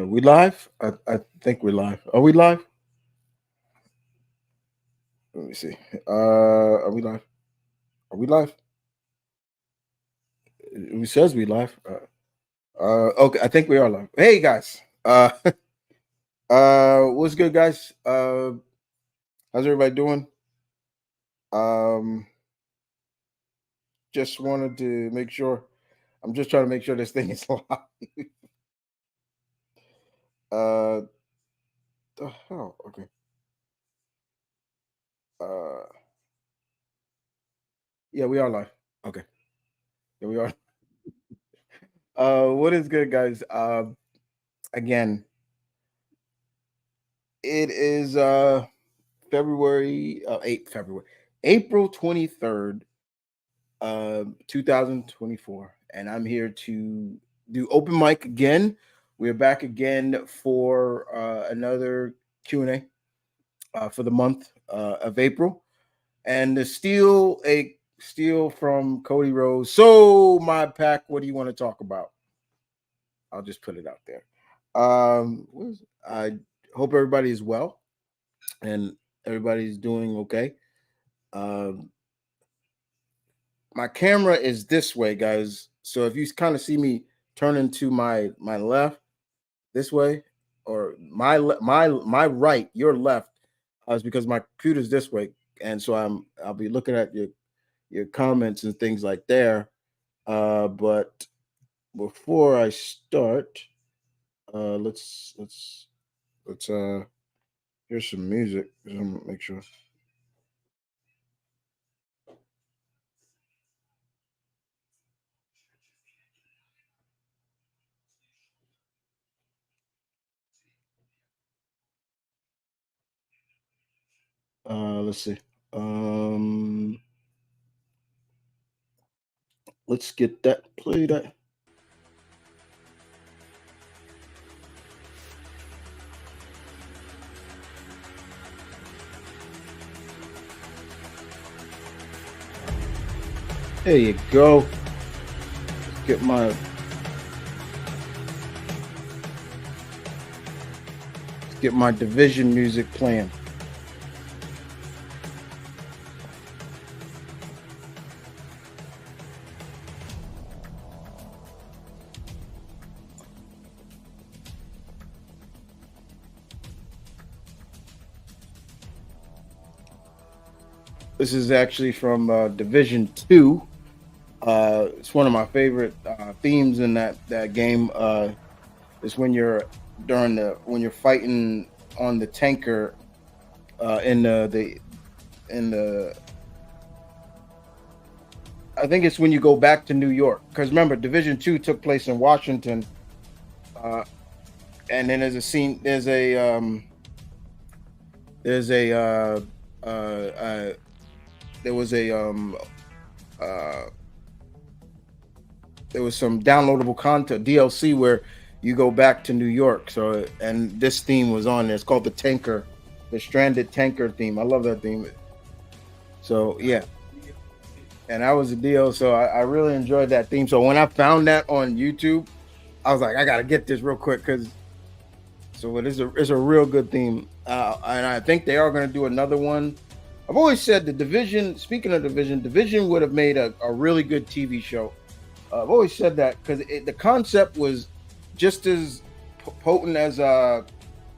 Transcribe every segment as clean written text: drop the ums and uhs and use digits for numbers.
We live? I think we're live. Are we live? Let me see. Are we live? Are we live? Who says we live? Okay, I think we are live. Hey guys. What's good, guys? How's everybody doing? Um, just wanted to make sure. I'm just trying to make sure this thing is live. uh, the hell? Okay. Uh, yeah, we are live. Okay. Yeah, we are. What is good, guys? Again, it is February 8th, February, April 23rd, 2024. And I'm here to do open mic again. We're back again for another Q&A for the month of April. And the steal from Cody Rose. So my pack, what do you want to talk about? I'll just put it out there. I hope everybody is well and everybody's doing okay. Um, my camera is this way, guys. So if you kind of see me turning to my left this way, or my right, your left, is because my computer's this way, and so I'll be looking at your comments and things like there. But before I start, let's here's some music. Make sure. Let's see. Um, let's get that played. There you go. Get my division music playing. This is actually from Division 2. It's one of my favorite themes in that game. Is when you're when you're fighting on the tanker in the I think it's when you go back to New York, because remember Division 2 took place in Washington, uh, and then there's a scene. There's a there was a uh, there was some downloadable content DLC where you go back to New York. So, and this theme was on there. It's called the Stranded Tanker theme. I love that theme. So yeah, and that was a deal. So I really enjoyed that theme. So when I found that on YouTube, I was like, I gotta get this real quick because it's a real good theme. And I think they are gonna do another one. I've always said the Division. Speaking of Division would have made a really good TV show. I've always said that because the concept was just as potent as The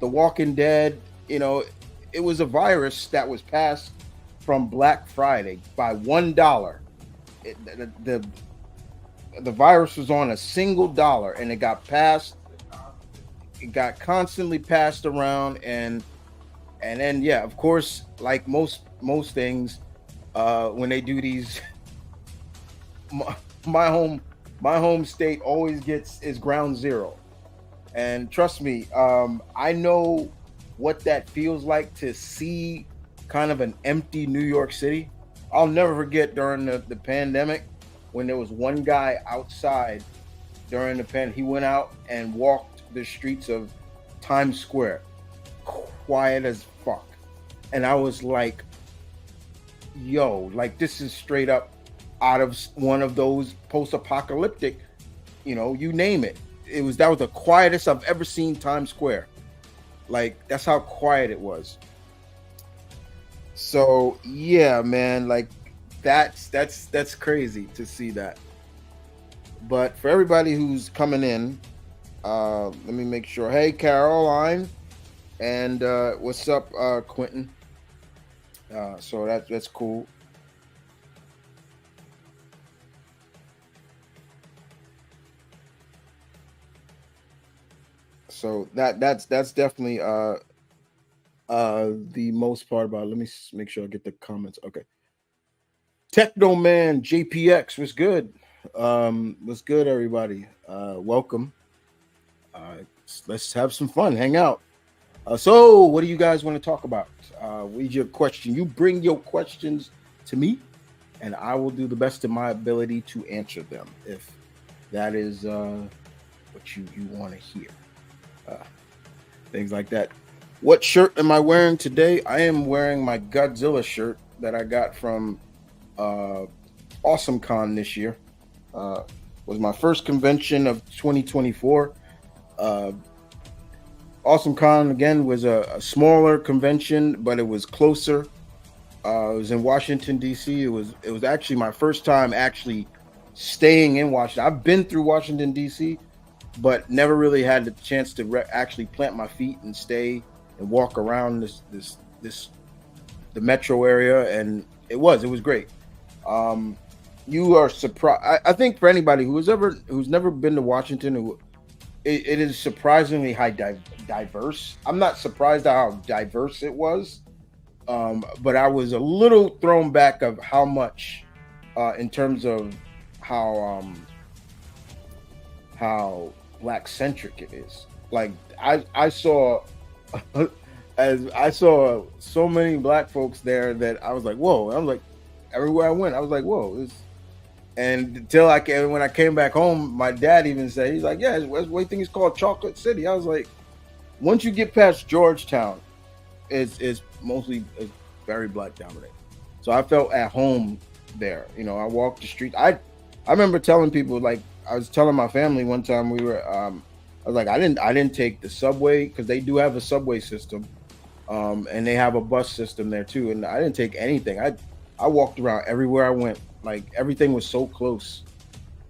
Walking Dead. You know, it was a virus that was passed from Black Friday by $1. The virus was on a single dollar, and it got passed. It got constantly passed around, and then yeah, of course, like most things, when they do these, my home my home state always gets is ground zero. And trust me, I know what that feels like to see kind of an empty New York City. I'll never forget during the pandemic when there was one guy outside during the pandemic. He went out and walked the streets of Times Square, quiet as fuck. And I was like, yo, like this is straight up out of one of those post-apocalyptic, you name it. that was the quietest I've ever seen Times Square. Like that's how quiet it was. So yeah, man, like that's crazy to see that. But for everybody who's coming in, let me make sure. Hey, Caroline, and what's up, Quentin? So that's cool. So that's definitely the most part about it. Let me make sure I get the comments. Okay. Techno Man JPX was good. Was good, everybody. Welcome. Let's have some fun, hang out. So what do you guys want to talk about? What is your question? You bring your questions to me, and I will do the best of my ability to answer them if that is what you want to hear. Uh, Things like that. What shirt am I wearing today? I am wearing my Godzilla shirt that I got from uh, Awesome Con this year. Uh, was my first convention of 2024. Uh, Awesome Con again was a smaller convention, but it was closer. It was in Washington D.C. It was actually my first time actually staying in Washington. I've been through Washington D.C., but never really had the chance to actually plant my feet and stay and walk around this the metro area, and it was great. Um, you are surprised. I think for anybody who's never been to Washington, it is surprisingly diverse. I'm not surprised at how diverse it was, but I was a little thrown back of how much, in terms of how how black centric it is. Like I saw as I saw so many black folks there that I was like, whoa. I was like, everywhere I went, I was like, whoa. And until when I came back home, my dad even said, he's like, yeah, what do you think it's called Chocolate City? I was like, once you get past Georgetown, it's mostly very black dominated. So I felt at home there. I walked the street. I remember telling people, like, I was telling my family one time, I was like, I didn't take the subway because they do have a subway system, and they have a bus system there too. And I didn't take anything. I walked around everywhere I went. Like everything was so close.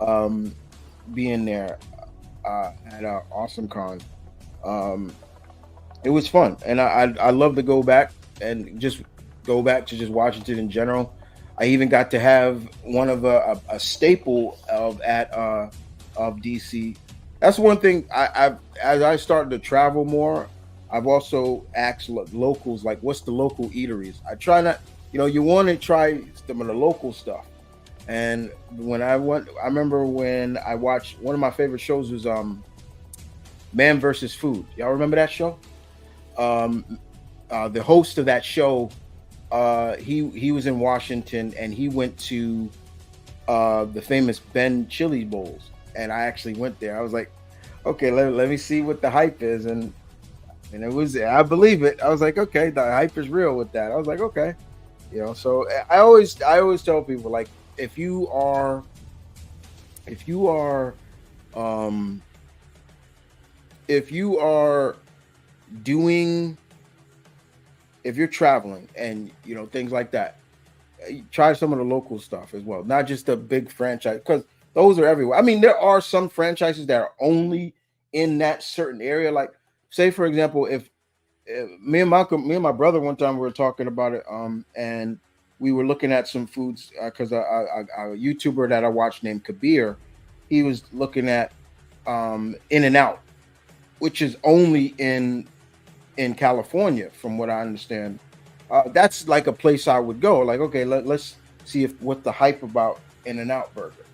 Um, Being there at Awesome Con, um, it was fun, and I love to go back and just go back to just Washington in general. I even got to have one of a staple of DC. That's one thing I've as I started to travel more. I've also asked locals, like, what's the local eateries. I try not, you want to try some of the local stuff. And when I went, I remember when I watched one of my favorite shows was Man versus Food. Y'all remember that show? Um, the host of that show, he was in Washington, and he went to the famous Ben Chili Bowls, and I actually went there. I was like, okay, let me see what the hype is, and it was, I believe it. I was like, okay, the hype is real with that. I was like, okay, So I always tell people, like, if you are if you are um if you are doing if you're traveling and things like that, try some of the local stuff as well, not just the big franchise, because those are everywhere. I mean, there are some franchises that are only in that certain area. Like, say for example, if me and my brother one time we were talking about it, and we were looking at some foods because a YouTuber that I watched named Kabir, he was looking at In and Out, which is only in California, from what I understand. That's like a place I would go. Like, okay, let's see if what the hype about In and Out Burger,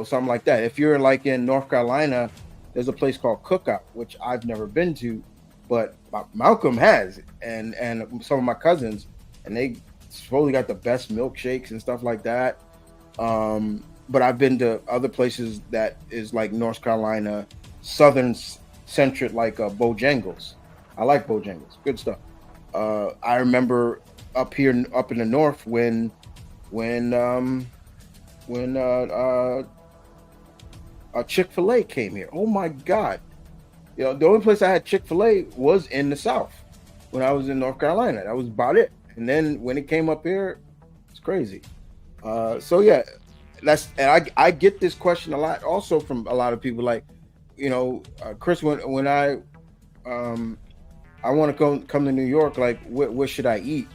something like that. If you're like in North Carolina, there's a place called Cookout, which I've never been to, but Malcolm has, and some of my cousins, and they supposedly got the best milkshakes and stuff like that. But I've been to other places that is like North Carolina, southern centric, like Bojangles. I like Bojangles, good stuff. I remember up here, up in the north, when when Chick-fil-A came here. Oh my God. The only place I had Chick-fil-A was in the South when I was in North Carolina. That was about it. And then when it came up here, it's crazy. So yeah, and I get this question a lot also from a lot of people like, Chris, when um I want to come to New York, like what should I eat?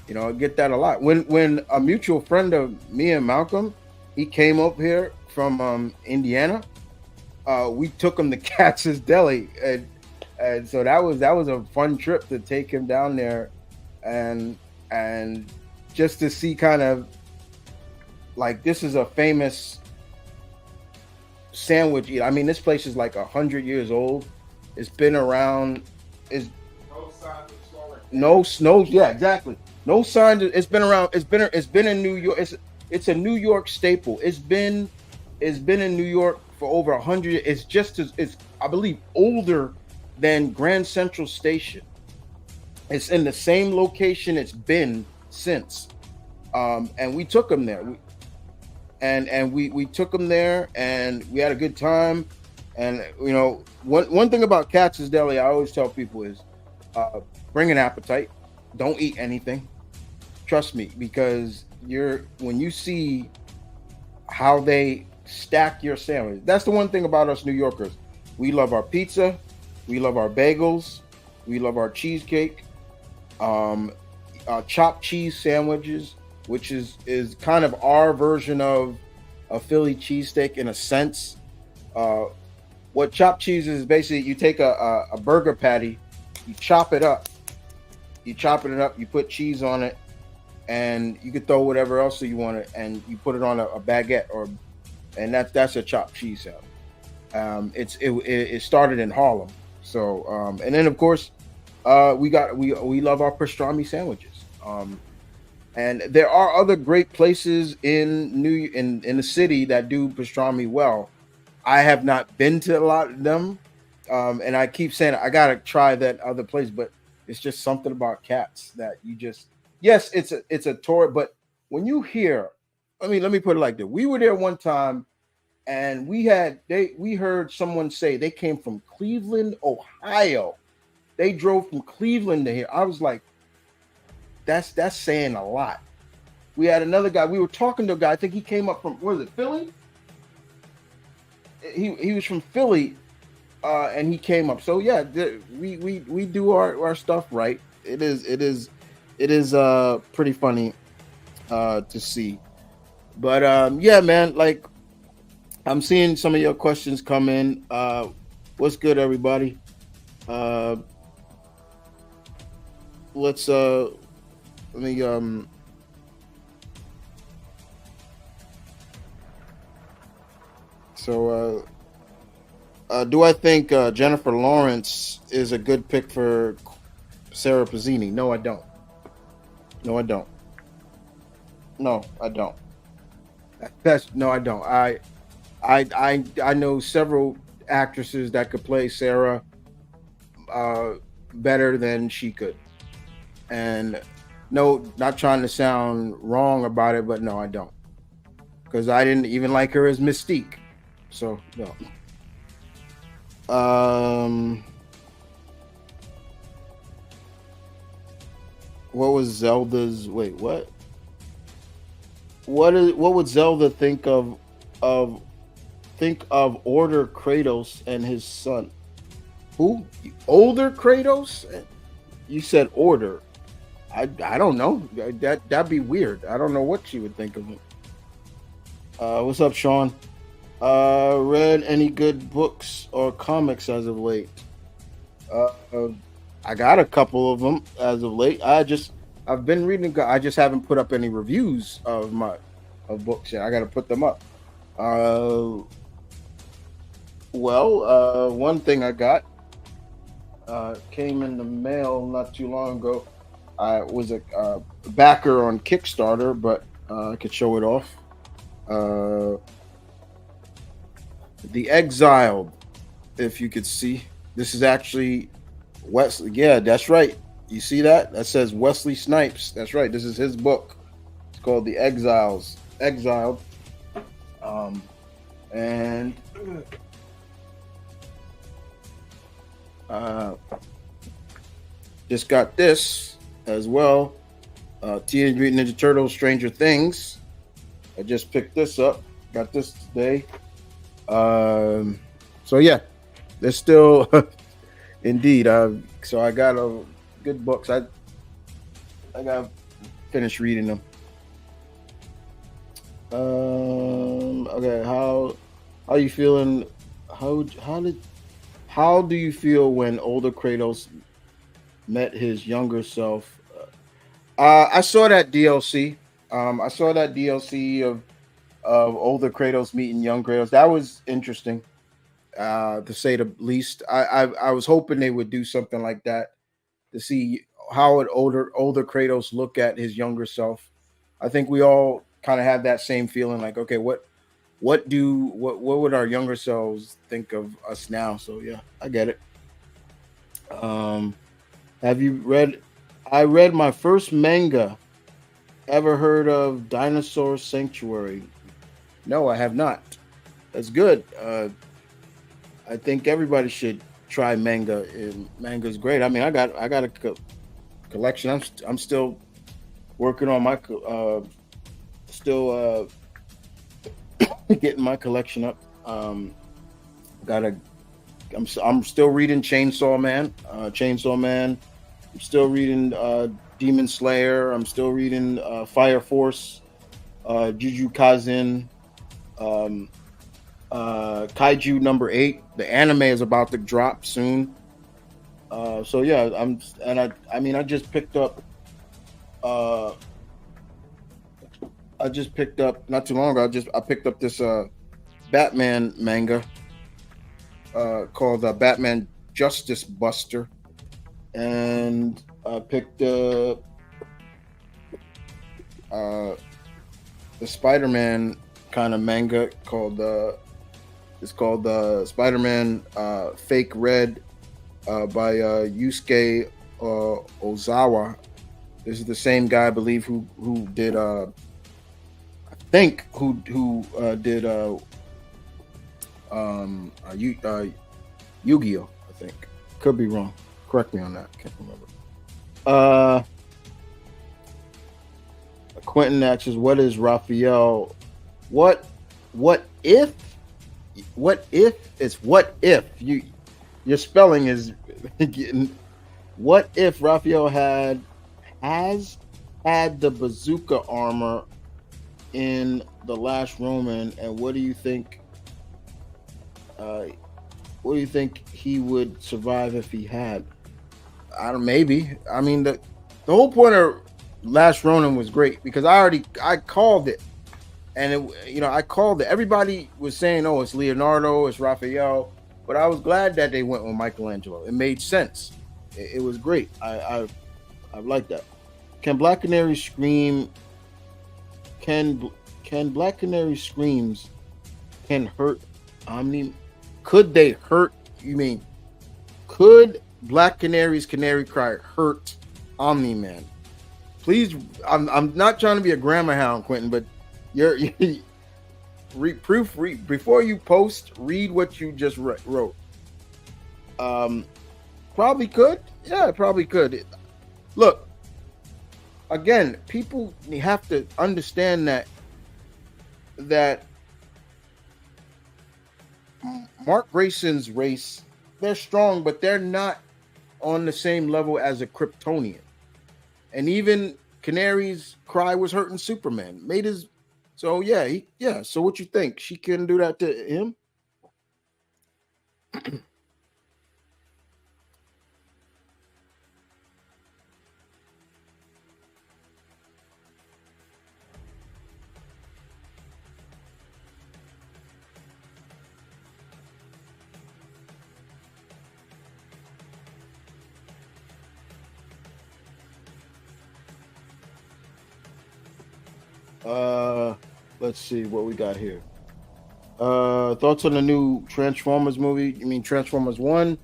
I get that a lot. When a mutual friend of me and Malcolm, he came up here from Indiana. We took him to Katz's Deli, and so that was a fun trip to take him down there, and and just to see kind of like this is a famous sandwich eat. I mean, this place is like 100 years old. It's been around. Is no snows. Yeah, exactly. No signs. It's been around. It's been in New York. It's a New York staple. It's been in New York for over 100. It's just as it's I believe older than Grand Central Station. It's in the same location it's been since. And we took them there. We took them there, and we had a good time. And one thing about Katz's Deli, I always tell people is, bring an appetite. Don't eat anything. Trust me, because when you see how they stack your sandwich, that's the one thing about us New Yorkers. We love our pizza, we love our bagels, we love our cheesecake, chopped cheese sandwiches, which is kind of our version of a Philly cheesesteak in a sense. What chopped cheese is basically you take a burger patty, you chop it up, you put cheese on it, and you could throw whatever else you want it, and you put it on a baguette and that's a chopped cheese salad. It started in Harlem, so and then of course we love our pastrami sandwiches. And there are other great places in the city that do pastrami well. I have not been to a lot of them, and I keep saying I gotta try that other place, but it's just something about cats that you just yes, it's a tour, but when you hear, let me put it like this: we were there one time, and we heard someone say they came from Cleveland, Ohio. They drove from Cleveland to here. I was like, that's saying a lot. We had another guy. We were talking to a guy. I think he came up from where is it, Philly? He was from Philly, and he came up. So yeah, we do our stuff right. It is pretty funny to see. But yeah, man. Like I'm seeing some of your questions come in. What's good, everybody? Uh, let's let me so do I think Jennifer Lawrence is a good pick for Sarah Pazzini? No, I don't. No, I don't. No, I don't. That's no, I don't. I know several actresses that could play Sarah uh, better than she could, and no, not trying to sound wrong about it, but no, I don't, because I didn't even like her as Mystique. So no. Um, what was Zelda's? Wait, what? What would Zelda of think of Order Kratos and his son? Who? Older Kratos? You said Order. I don't know. That'd be weird. I don't know what she would think of it. What's up, Sean? Read any good books or comics as of late? Uh, uh, I got a couple of them as of late. I've been reading. I just haven't put up any reviews of books yet. I got to put them up. Uh, one thing I got came in the mail not too long ago. I was a backer on Kickstarter, but I could show it off. Uh, The Exiled, if you could see. This is actually Wesley. Yeah, that's right. You see that? That says Wesley Snipes. That's right. This is his book. It's called The Exiled. Um, And uh, just got this as well. Teenage Mutant Ninja Turtles: Stranger Things. I just picked this up. Got this today. So yeah, there's still indeed. So I got a good books. I got finished reading them. Okay, how you feeling? How did how do you feel when older Kratos met his younger self? I saw that DLC. I saw that DLC of older Kratos meeting young Kratos. That was interesting, to say the least. I was hoping they would do something like that to see how an older Kratos look at his younger self. I think we all kind of have that same feeling, like, okay, what would our younger selves think of us now? So yeah, I get it. Um, have you read? I read my first manga. Ever heard of Dinosaur Sanctuary? No, I have not. That's good. I think everybody should try manga. Manga's great. I mean, I got a collection. I'm still working on my still getting my collection up. Got a I'm still reading Chainsaw Man. Chainsaw Man. I'm still reading Demon Slayer. I'm still reading Fire Force, Juju Kaisen, um, Kaiju number 8. The anime is about to drop soon. So yeah, I mean I just picked up uh I just picked up not too long ago. I picked up this Batman manga called Batman Justice Buster, and I picked uh, the Spider-Man kind of manga called it's called Spider-Man Fake Red by Yusuke Ozawa. This is the same guy, I believe, who did I think who did Yu-Gi-Oh. I think, could be wrong. Correct me on that. Can't remember. Uh, Quentin asks, "What is Raphael? What what if? What if it's what if you your spelling is getting what if Raphael has had the bazooka armor in the last Roman, and Uh, what do you think he would survive if he had? I don't. Maybe. I mean, the whole point of Last Ronin was great because I called it, and I called it. Everybody was saying, "Oh, it's Leonardo, it's Raphael," but I was glad that they went with Michelangelo. It made sense. It was great. I like that. Can Black Canary scream? Can can Black Canary screams can hurt Omni? Could they hurt? You mean could Black Canary's canary cry hurt Omni Man? Please, I'm not trying to be a grammar hound, Quentin, but you read before you post. Read what you just wrote. Um, Probably could. Yeah, probably could. Look, again, people have to understand that Mark Grayson's race, they're strong, but they're not on the same level as a Kryptonian. And even Canary's cry was hurting Superman. Made his so yeah, yeah. So what you think? She couldn't do that to him? Uh let's see what we got here. Thoughts on the new Transformers movie? You mean Transformers 1?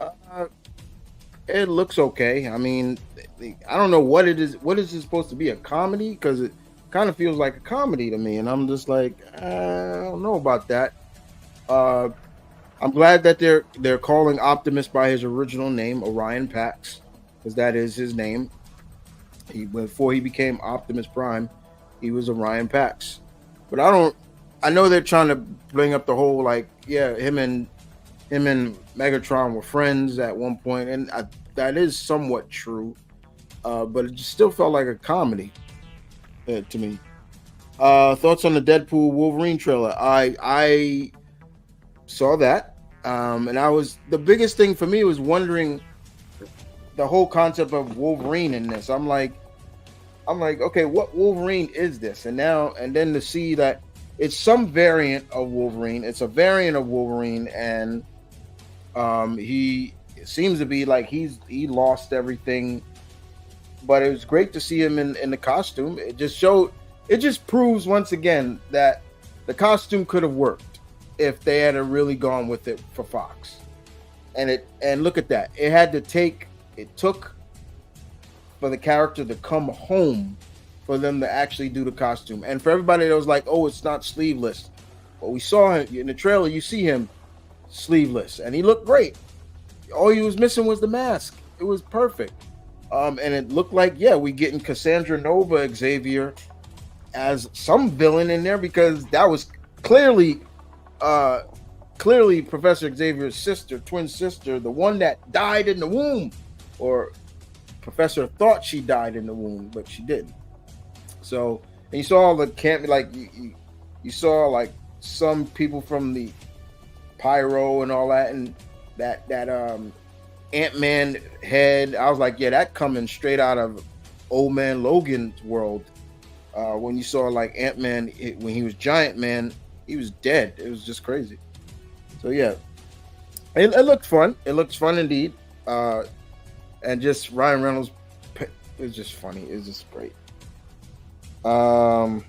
Uh it looks okay. I mean, I don't know what it is. What is it supposed to be? A comedy? Because kind of feels like a comedy to me, and I'm just like, I don't know about that. Uh, I'm glad that they're calling Optimus by his original name, Orion Pax, because that is his name. Before he became Optimus Prime, he was Orion Pax. But I don't. I know they're trying to bring up the whole like, yeah, him and Megatron were friends at one point, and that is somewhat true. But it just still felt like a comedy to me. Thoughts on the Deadpool Wolverine trailer? I saw that, and I was the biggest thing for me was wondering the whole concept of Wolverine in this. I'm like, okay, what Wolverine is this? And then to see that it's some variant of Wolverine. It's a variant of Wolverine, and he seems to be like he lost everything. But it was great to see him in the costume. It just proves once again that the costume could have worked if they had really gone with it for Fox. And look at that. It took for the character to come home for them to actually do the costume. And for everybody that was like, oh, it's not sleeveless. Well, we saw him in the trailer, you see him sleeveless, and he looked great. All he was missing was the mask. It was perfect. And it looked like, yeah, we getting Cassandra Nova Xavier as some villain in there because that was clearly uh clearly Professor Xavier's sister, twin sister, the one that died in the womb. Or Professor thought she died in the womb, but she didn't. So, and you saw all the camp, like you saw like some people from the Pyro and all that, and that Ant-Man head. I was like, yeah, that coming straight out of Old Man Logan's world. When you saw like Ant-Man when he was Giant Man, he was dead. It was just crazy. So yeah, it looked fun. It looks fun indeed. And just Ryan Reynolds, it was just funny. It was just great. Thoughts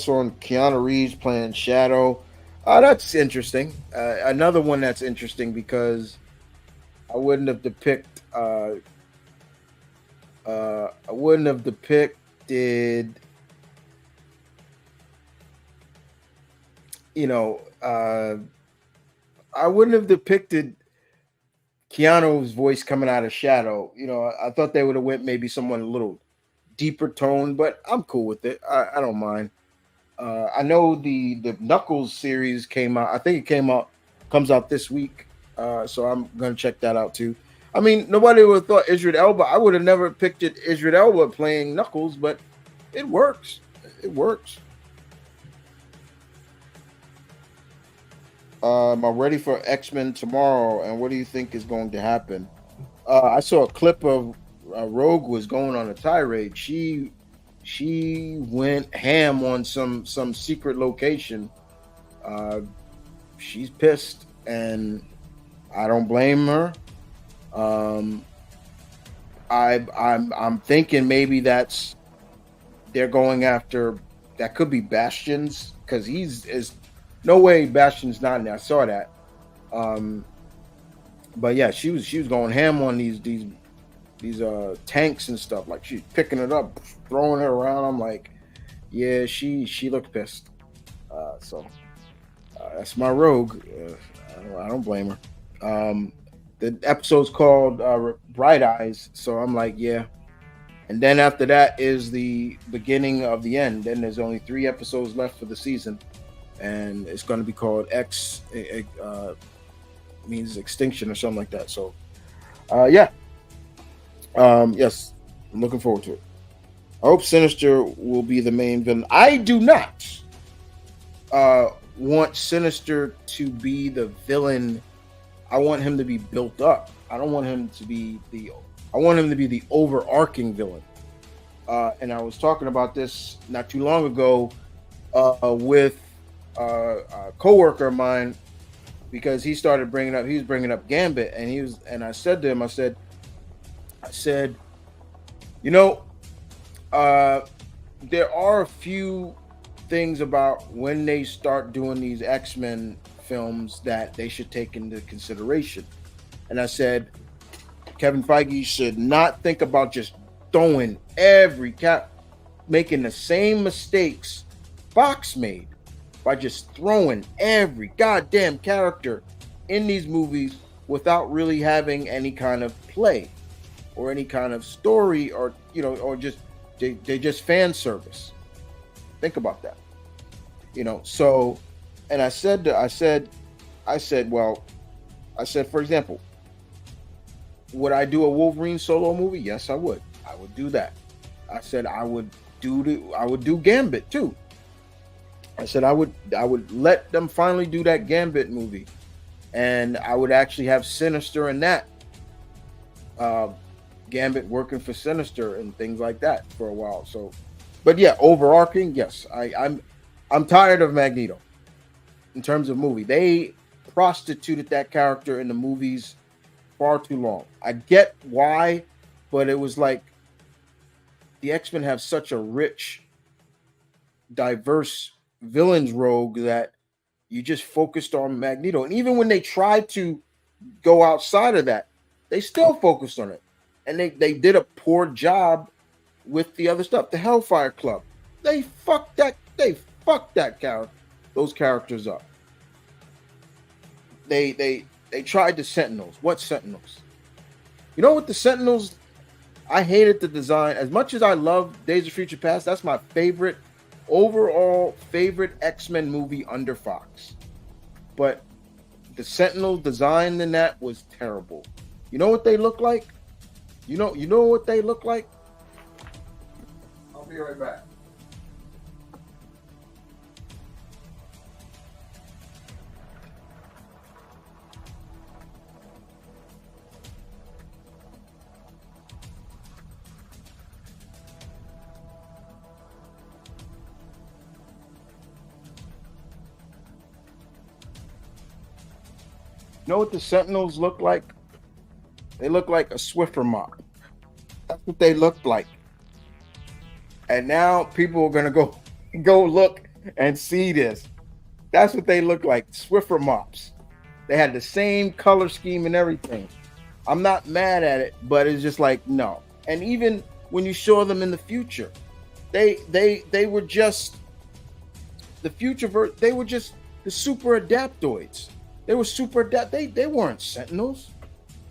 on Keanu Reeves playing Shadow? That's interesting. Another one that's interesting because I wouldn't have depicted. I wouldn't have depicted. You know, I wouldn't have depicted Keanu's voice coming out of Shadow. You know, I thought they would have went maybe someone a little deeper tone, but I'm cool with it. I don't mind. I know the Knuckles series came out. I think it comes out this week. So I'm gonna check that out too. I mean, nobody would have thought Idris Elba. I would have never pictured Idris Elba playing Knuckles, but it works. It works. Am I ready for X-Men tomorrow? And what do you think is going to happen? I saw a clip of Rogue was going on a tirade. She went ham on some secret location. Uh, she's pissed, and I don't blame her. Um, I'm thinking maybe they're going after that could be Bastion's because he's is no way Bastion's not in there. I saw that. Um, but yeah, she was going ham on these tanks and stuff. Like she's picking it up, throwing it around. I'm like, yeah, she looked pissed. So that's my Rogue. I don't blame her. The episode's called Bright Eyes, so I'm like, yeah. And then after that is the beginning of the end. Then there's only 3 episodes left for the season, and it's going to be called X. Means extinction or something like that. So, yeah. Yes, I'm looking forward to it. I hope Sinister will be the main villain. I do not want Sinister to be the villain. I want him to be built up. I don't want him to be I want him to be the overarching villain. And I was talking about this not too long ago with a coworker of mine because he was bringing up Gambit, and I said to him, I said, you know, there are a few things about when they start doing these X-Men films that they should take into consideration. And I said, Kevin Feige should not think about just throwing every cat, making the same mistakes Fox made by just throwing every goddamn character in these movies without really having any kind of play or any kind of story, or or just they just fan service. Think about that. So, and well, I said, for example, would I do a Wolverine solo movie? Yes, I would. I would do that. I said I would do Gambit too. I said I would let them finally do that Gambit movie, and I would actually have Sinister in that. Uh, Gambit working for Sinister and things like that for a while. So, but yeah, overarching, yes, I'm tired of Magneto in terms of movie. They prostituted that character in the movies far too long. I get why, but it was like the X-Men have such a rich, diverse villains rogue that you just focused on Magneto. And even when they tried to go outside of that, they still focused on it. And they did a poor job with the other stuff. The Hellfire Club. They fucked that character, those characters up. They tried the Sentinels. What Sentinels? You know what, the Sentinels, I hated the design. As much as I love Days of Future Past, that's my favorite overall favorite X-Men movie under Fox. But the Sentinel design in that was terrible. You know what they look like? You know what they look like? I'll be right back. You know what the Sentinels look like? They look like a Swiffer mop. That's what they looked like. And now people are gonna go look and see this. That's what they look like, Swiffer mops. They had the same color scheme and everything. I'm not mad at it, but it's just like no. And even when you saw them in the future, they were just the future they were just the super adaptoids. They were super adapt. They weren't Sentinels.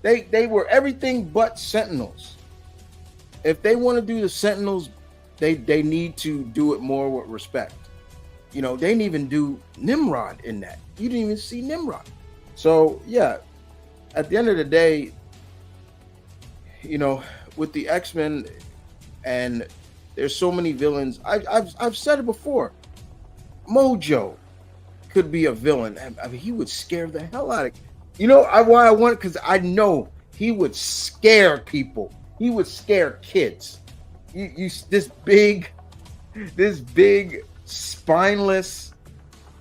They were everything but Sentinels. If they want to do the Sentinels, they need to do it more with respect. They didn't even do Nimrod in that. You didn't even see Nimrod. So yeah, at the end of the day, with the X-Men, and there's so many villains. I've said it before. Mojo could be a villain. I mean, he would scare the hell out of. Why I want it, because I know he would scare people. He would scare kids. You this big spineless,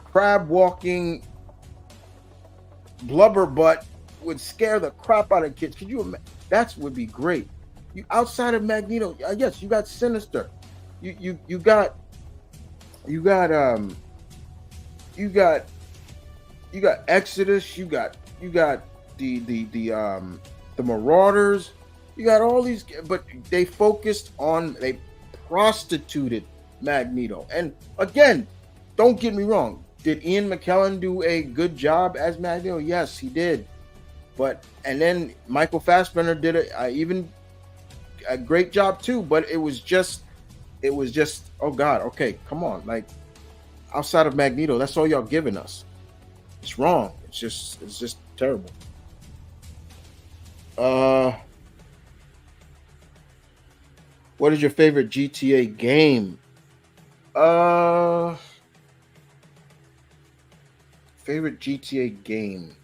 crab walking blubber butt would scare the crap out of kids. Could you imagine? That would be great. You outside of Magneto, yes, you got Sinister. You got Exodus. You got the Marauders. You got all these, but they prostituted Magneto. And again, don't get me wrong. Did Ian McKellen do a good job as Magneto? Yes, he did. And then Michael Fassbender did even a great job too. But it was just, oh God, okay, come on, like outside of Magneto, that's all y'all giving us. It's wrong. It's just terrible. What is your favorite GTA game? Favorite GTA game.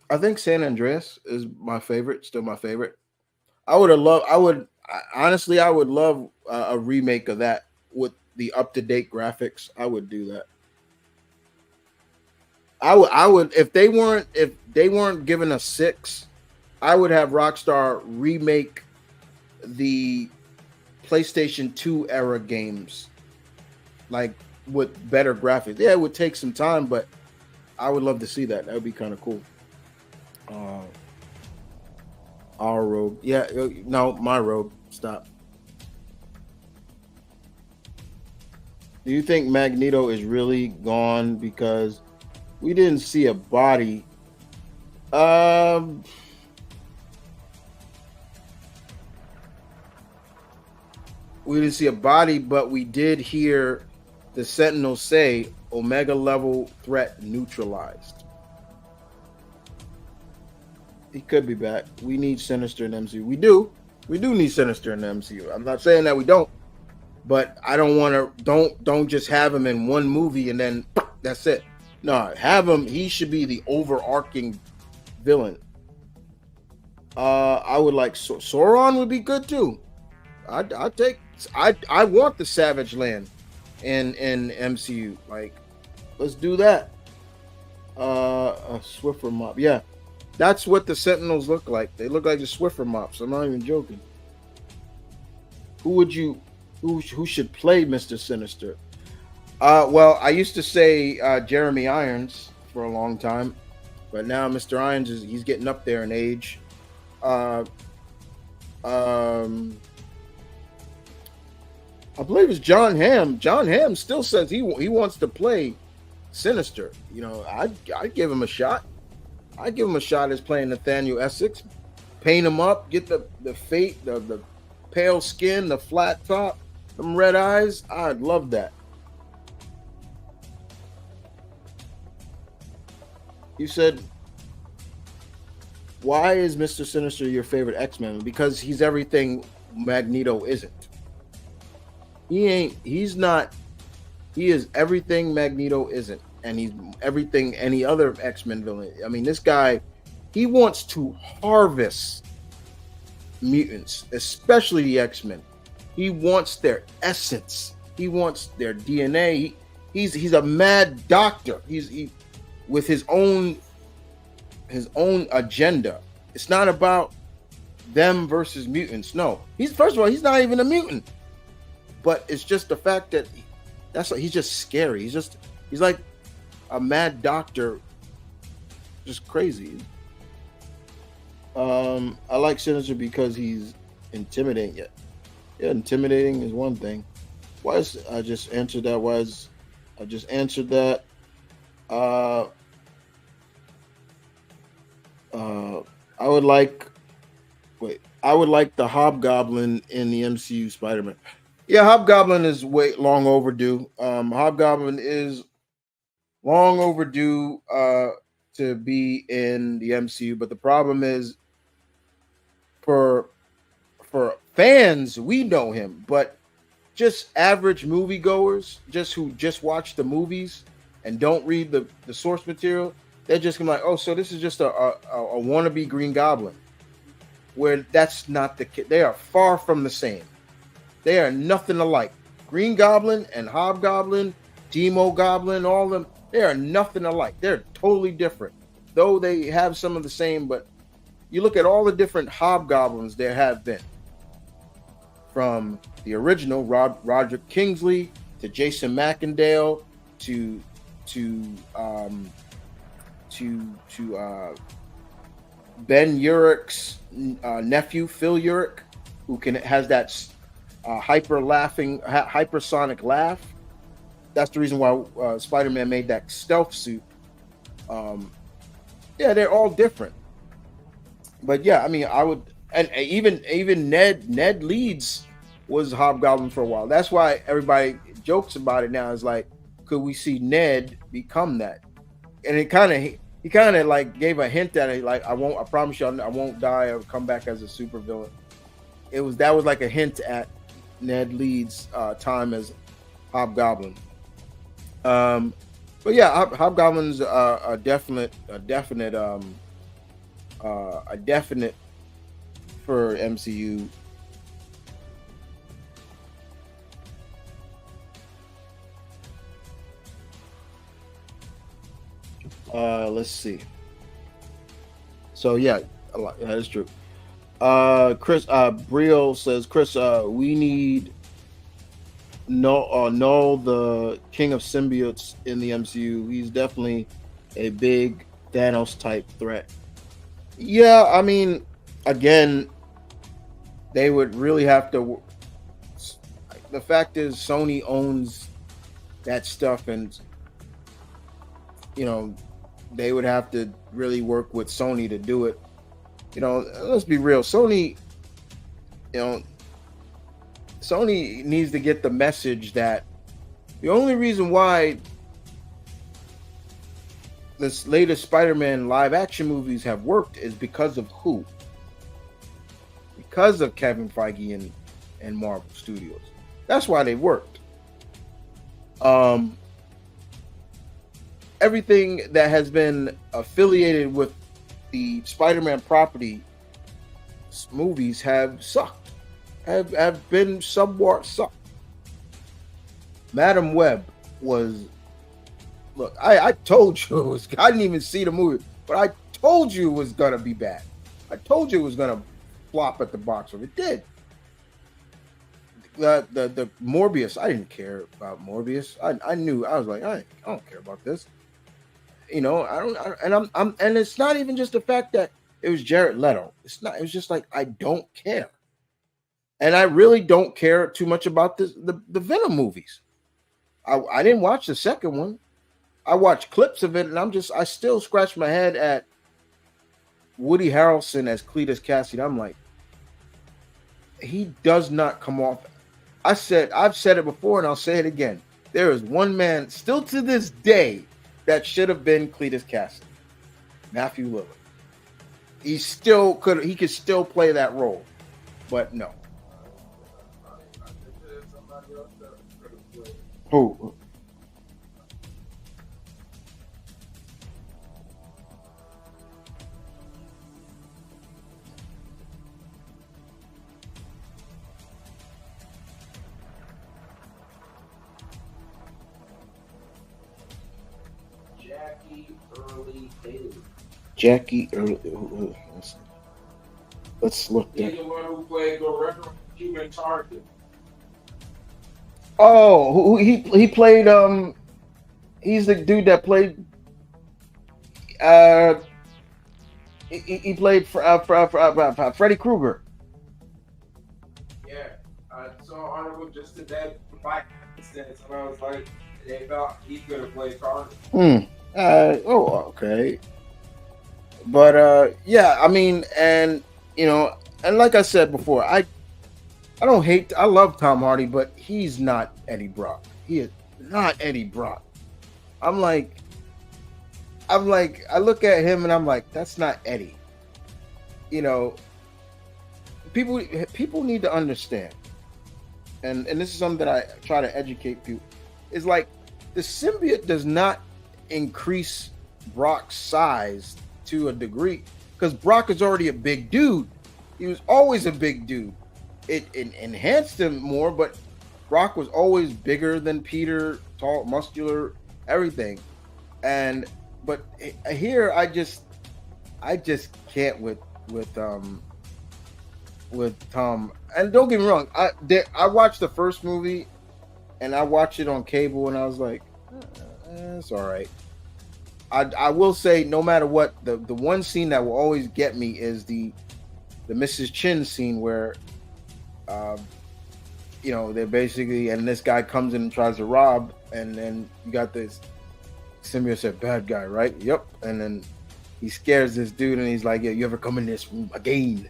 I think San Andreas is my favorite. Still my favorite. Honestly, I would love a remake of that with the up to date graphics. I would do that. I would if they weren't giving us six, I would have Rockstar remake the PlayStation 2 era games, like with better graphics. Yeah, it would take some time, but I would love to see that. That would be kind of cool. Our Rogue. Yeah, no, my Rogue. Stop. Do you think Magneto is really gone because we didn't see a body? Um, we didn't see a body, but we did hear the Sentinel say Omega level threat neutralized. He could be back. We need Sinister in MCU. We do. We do need Sinister in the MCU. I'm not saying that we don't, but I don't want to. Don't just have him in one movie and then that's it. No, have him. He should be the overarching villain. I would like Sauron would be good too. I'd take. I want the Savage Land in MCU. Like, let's do that. A Swiffer mop. Yeah, that's what the Sentinels look like. They look like the Swiffer mops. I'm not even joking. Who would you? Who should play Mister Sinister? Well, I used to say Jeremy Irons for a long time, but now Mister Irons he's getting up there in age. Uh, um, I believe it's John Hamm. John Hamm still says he wants to play Sinister. You know, I'd give him a shot. I'd give him a shot as playing Nathaniel Essex. Paint him up, get the fate, the pale skin, the flat top, them red eyes. I'd love that. You said, why is Mister Sinister your favorite X-Men? Because he's everything Magneto isn't. He ain't. He's not. He is everything Magneto isn't, and he's everything any other X-Men villain. I mean, this guy, he wants to harvest mutants, especially the X-Men. He wants their essence. He wants their DNA. He's a mad doctor. He with his own agenda. It's not about them versus mutants. No, he's first of all, he's not even a mutant. But it's just the fact that he's just scary. He's like a mad doctor, just crazy. I like Sinister because he's intimidating. Yeah, intimidating is one thing. I just answered that? I just answered that? Uh, I would like. Wait, I would like the Hobgoblin in the MCU Spider-Man. Yeah, Hobgoblin is long overdue. Hobgoblin is long overdue to be in the MCU, but the problem is for fans, we know him, but just average moviegoers, just who just watch the movies and don't read the source material, they're just gonna be like, oh, so this is just a wannabe Green Goblin. Where that's not the case. They are far from the same. They are nothing alike. Green Goblin and Hobgoblin, Demo Goblin, all of them, they are nothing alike. They're totally different. Though they have some of the same, but you look at all the different Hobgoblins there have been. From the original Roger Kingsley to Jason Macendale to Ben Urich's nephew Phil Urich, who has that hypersonic laugh. That's the reason why Spider-Man made that stealth suit. Yeah, they're all different. But yeah, I mean, I would, and even Ned Leeds was Hobgoblin for a while. That's why everybody jokes about it now. Is like, could we see Ned become that? And he kind of like gave a hint at it, like, I promise you, I won't die or come back as a supervillain. That was like a hint at Ned Leeds' time as Hobgoblin. But yeah, Hobgoblin's a definite for MCU. Let's see. So yeah, that is true. Chris Brio says, Chris, we need Null, the King of Symbiotes in the MCU. He's definitely a big Thanos type threat. Yeah, I mean, again, they would really have to. The fact is, Sony owns that stuff, and you know they would have to really work with Sony to do it. Let's be real. You know, Sony needs to get the message that the only reason why this latest Spider-Man live action movies have worked is because of who? Because of Kevin Feige and Marvel Studios. That's why they worked. Um, Everything that has been affiliated with the Spider-Man property movies have sucked. Have been somewhat sucked. Madam Web was look, I told you it was I didn't even see the movie, but I told you it was gonna be bad. I told you it was gonna flop at the box office. It did. The Morbius, I didn't care about Morbius. I knew I was like, I don't care about this. And it's not even just the fact that it was Jared Leto. It's not. It was just like I don't care, and I really don't care too much about the Venom movies. I didn't watch the second one. I watched clips of it, and I still scratch my head at Woody Harrelson as Cletus Cassidy. I'm like, he does not come off. I've said it before, and I'll say it again. There is one man still to this day that should have been Cletus Cassidy, Matthew Lillard. He could still play that role, but no. Who? Jackie Early. Let's look. He's the one who played the Reverend Human Target. Oh, he played. He's the dude that played. Uh, he played Freddy Krueger. Yeah, I saw an article just today by coincidence, and I was like, they felt he could have played Target. Okay. But yeah, I mean, and and like I said before, I don't hate. I love Tom Hardy, but he's not Eddie Brock. He is not Eddie Brock. I'm like, I look at him and I'm like, that's not Eddie. You know, people need to understand, and this is something that I try to educate people. Is like the symbiote does not increase Brock's size to a degree because Brock is already a big dude. He was always a big dude. It enhanced him more, but Brock was always bigger than Peter, tall, muscular, everything. But here I just can't with Tom. And don't get me wrong, I watched the first movie and I watched it on cable and I was like, it's all right. I will say, no matter what, the one scene that will always get me is the Mrs. Chin scene where, they're basically, and this guy comes in and tries to rob, and then you got this symbiote said, bad guy, right? Yep. And then he scares this dude, and he's like, yeah, you ever come in this room again?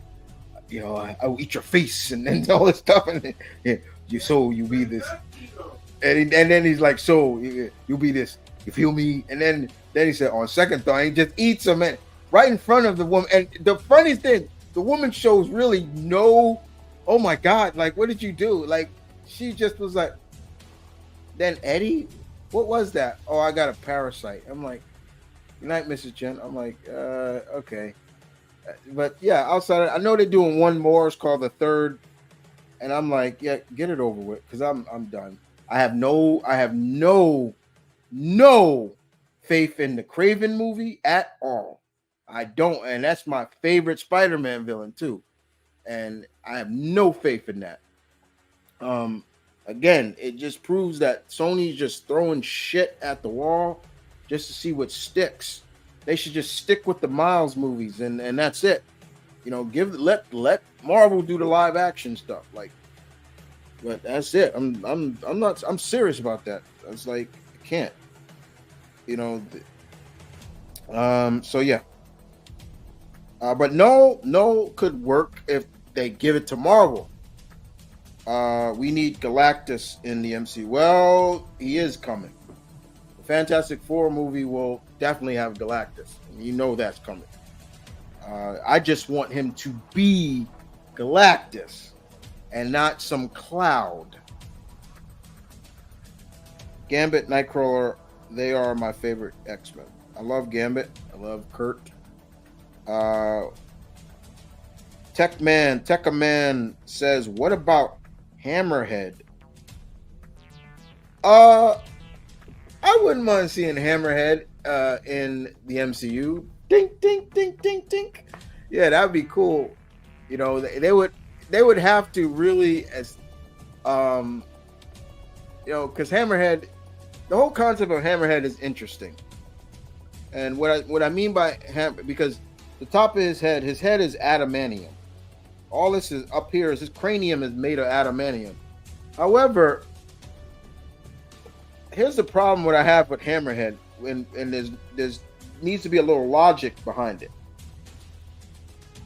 I'll eat your face, and then all this stuff, and yeah, you be this, and then he's like, so you be this, you feel me? And then he said, on second thought, he just eats him right in front of the woman. And the funniest thing, the woman shows really no, oh my God, like, what did you do? Like, she just was like, then Eddie, what was that? Oh, I got a parasite. I'm like, good night, Mrs. Chen. I'm like, okay. But yeah, outside, I know they're doing one more. It's called The Third. And I'm like, yeah, get it over with, because I'm done. I have no faith in the Craven movie at all. I don't, and that's my favorite Spider-Man villain too. And I have no faith in that. Again, it just proves that Sony's just throwing shit at the wall just to see what sticks. They should just stick with the Miles movies and that's it. Let Marvel do the live action stuff. Like, but that's it. I'm serious about that. It's like I can't. You know. So yeah. But no could work if they give it to Marvel. We need Galactus in the MC. Well, he is coming. The Fantastic Four movie will definitely have Galactus. You know that's coming. I just want him to be Galactus and not some cloud. Gambit, Nightcrawler, they are my favorite X-Men. I love Gambit. I love Kurt. Tekkaman says, what about Hammerhead? I wouldn't mind seeing Hammerhead in the MCU. Dink, dink, dink, dink, dink. Yeah, that'd be cool. You know, they would have to really because Hammerhead, the whole concept of Hammerhead is interesting. And what I mean by because the top of his head is adamantium. All this is up here is his cranium is made of adamantium. However, here's the problem what I have with Hammerhead, and there's needs to be a little logic behind it.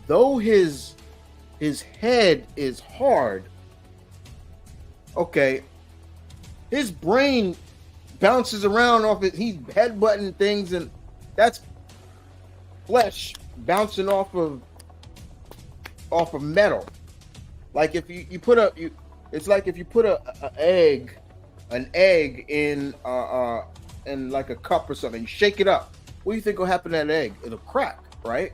Though his head is hard, okay, his brain bounces around off it. He's headbutting things, and that's flesh bouncing off of metal. Like if you put it's like if you put an egg in like a cup or something, you shake it up. What do you think will happen to that egg? It'll crack, right?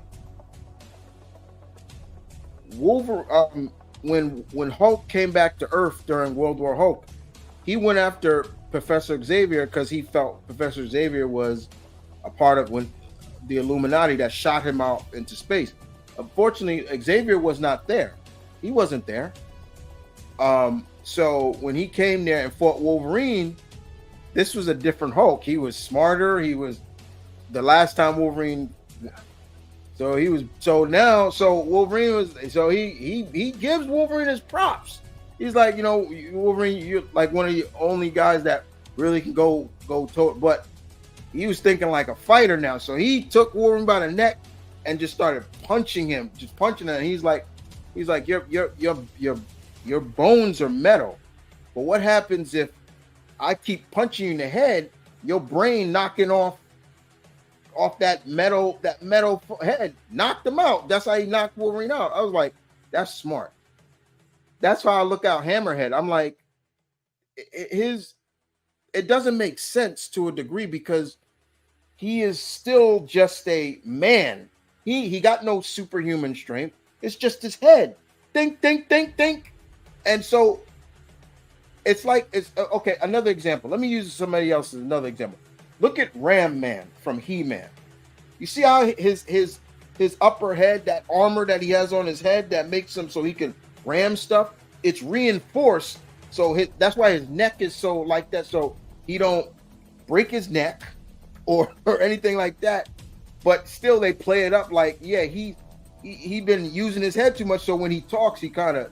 When Hulk came back to Earth during World War Hulk, he went after Professor Xavier because he felt Professor Xavier was a part of the Illuminati that shot him out into space. Unfortunately, Xavier was not there. He wasn't there. So when he came there and fought Wolverine, this was a different Hulk. He was smarter. He was the last time Wolverine. So Wolverine was. So he gives Wolverine his props. He's like, Wolverine, you're like one of the only guys that really can go to. But he was thinking like a fighter now. So he took Wolverine by the neck and just started punching him. And he's like, your bones are metal. But what happens if I keep punching you in the head? Your brain knocking off that metal head, knocked him out. That's how he knocked Wolverine out. I was like, that's smart. That's how I look out Hammerhead. I'm like, it doesn't make sense to a degree because he is still just a man. He got no superhuman strength. It's just his head. Think, think, think, think. And so it's like, it's okay. Another example. Let me use somebody else's another example. Look at Ram Man from He-Man. You see how his upper head, that armor that he has on his head that makes him so he can ram stuff, it's reinforced. So that's why his neck is so like that. So he don't break his neck or anything like that. But still they play it up like, yeah, he been using his head too much. So when he talks, he kind of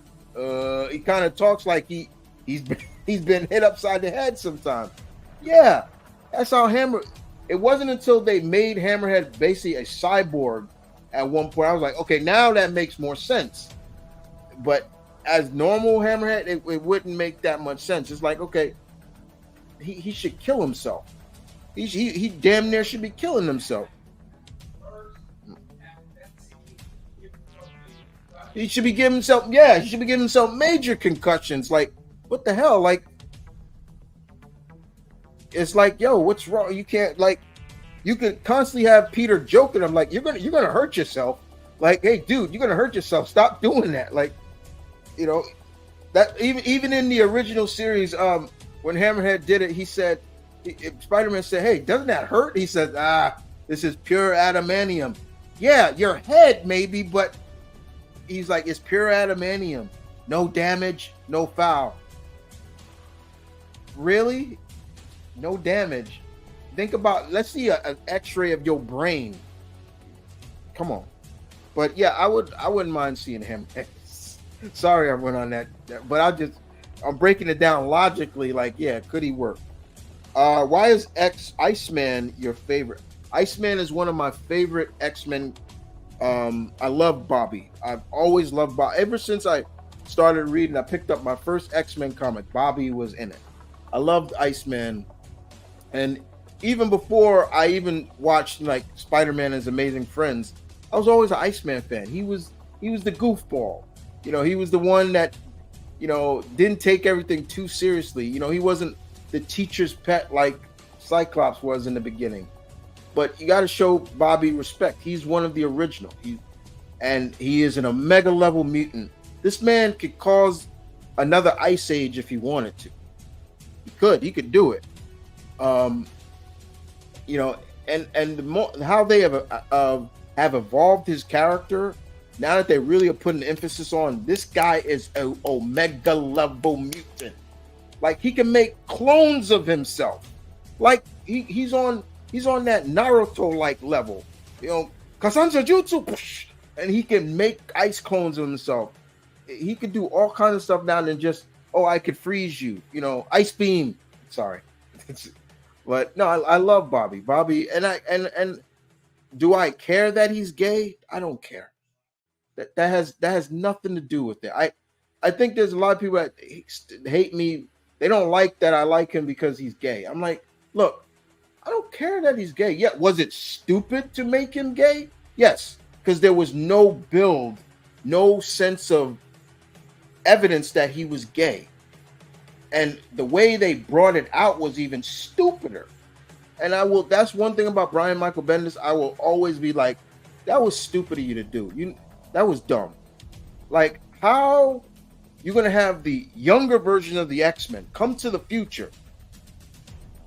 talks like he's been hit upside the head sometimes. Yeah. That's how it wasn't until they made Hammerhead basically a cyborg at one point. I was like, okay, now that makes more sense. But as normal Hammerhead, it wouldn't make that much sense. It's like, okay, he should kill himself. He damn near should be killing himself. He should be giving himself major concussions. Like, what the hell? Like, it's like, yo, what's wrong? You can't, like, you could constantly have Peter joking. I'm like, you're gonna hurt yourself. Like, hey, dude, you're gonna hurt yourself. Stop doing that. Like, that even in the original series, when Hammerhead did it, he said, Spider-Man said, hey, doesn't that hurt? He said, this is pure adamantium. Yeah, your head maybe, but he's like, it's pure adamantium. No damage, no foul. Really? No damage. Think about, let's see an x-ray of your brain. Come on. But yeah, I wouldn't mind seeing him. Sorry, I went on but I'm breaking it down logically. Like, yeah, could he work? Why is X Iceman your favorite? Iceman is one of my favorite X Men. I love Bobby. I've always loved Bobby. Ever since I started reading, I picked up my first X Men comic. Bobby was in it. I loved Iceman, and even before I even watched like Spider Man and His Amazing Friends, I was always an Iceman fan. He was the goofball. He was the one that didn't take everything too seriously. He wasn't the teacher's pet like Cyclops was in the beginning. But you got to show Bobby respect. He's one of the original. And he is an omega level mutant. This man could cause another ice age if he wanted to. He could. He could do it. Um, you know, and the more how they have evolved his character. Now that they really are putting emphasis on this guy is a omega level mutant. Like he can make clones of himself. Like he's on that Naruto like level. Kasansa Jutsu, and he can make ice clones of himself. He could do all kinds of stuff now than just I could freeze you. Ice beam. Sorry, but no, I love Bobby. Bobby, and do I care that he's gay? I don't care. That has nothing to do with it. I think there's a lot of people that hate me. They don't like that I like him because he's gay. I'm like, look, I don't care that he's gay. Yeah, was it stupid to make him gay? Yes, because there was no build, no sense of evidence that he was gay. And the way they brought it out was even stupider. And that's one thing about Brian Michael Bendis. I will always be like, that was stupid of you to do. That was dumb. Like, how you're gonna have the younger version of the X-Men come to the future,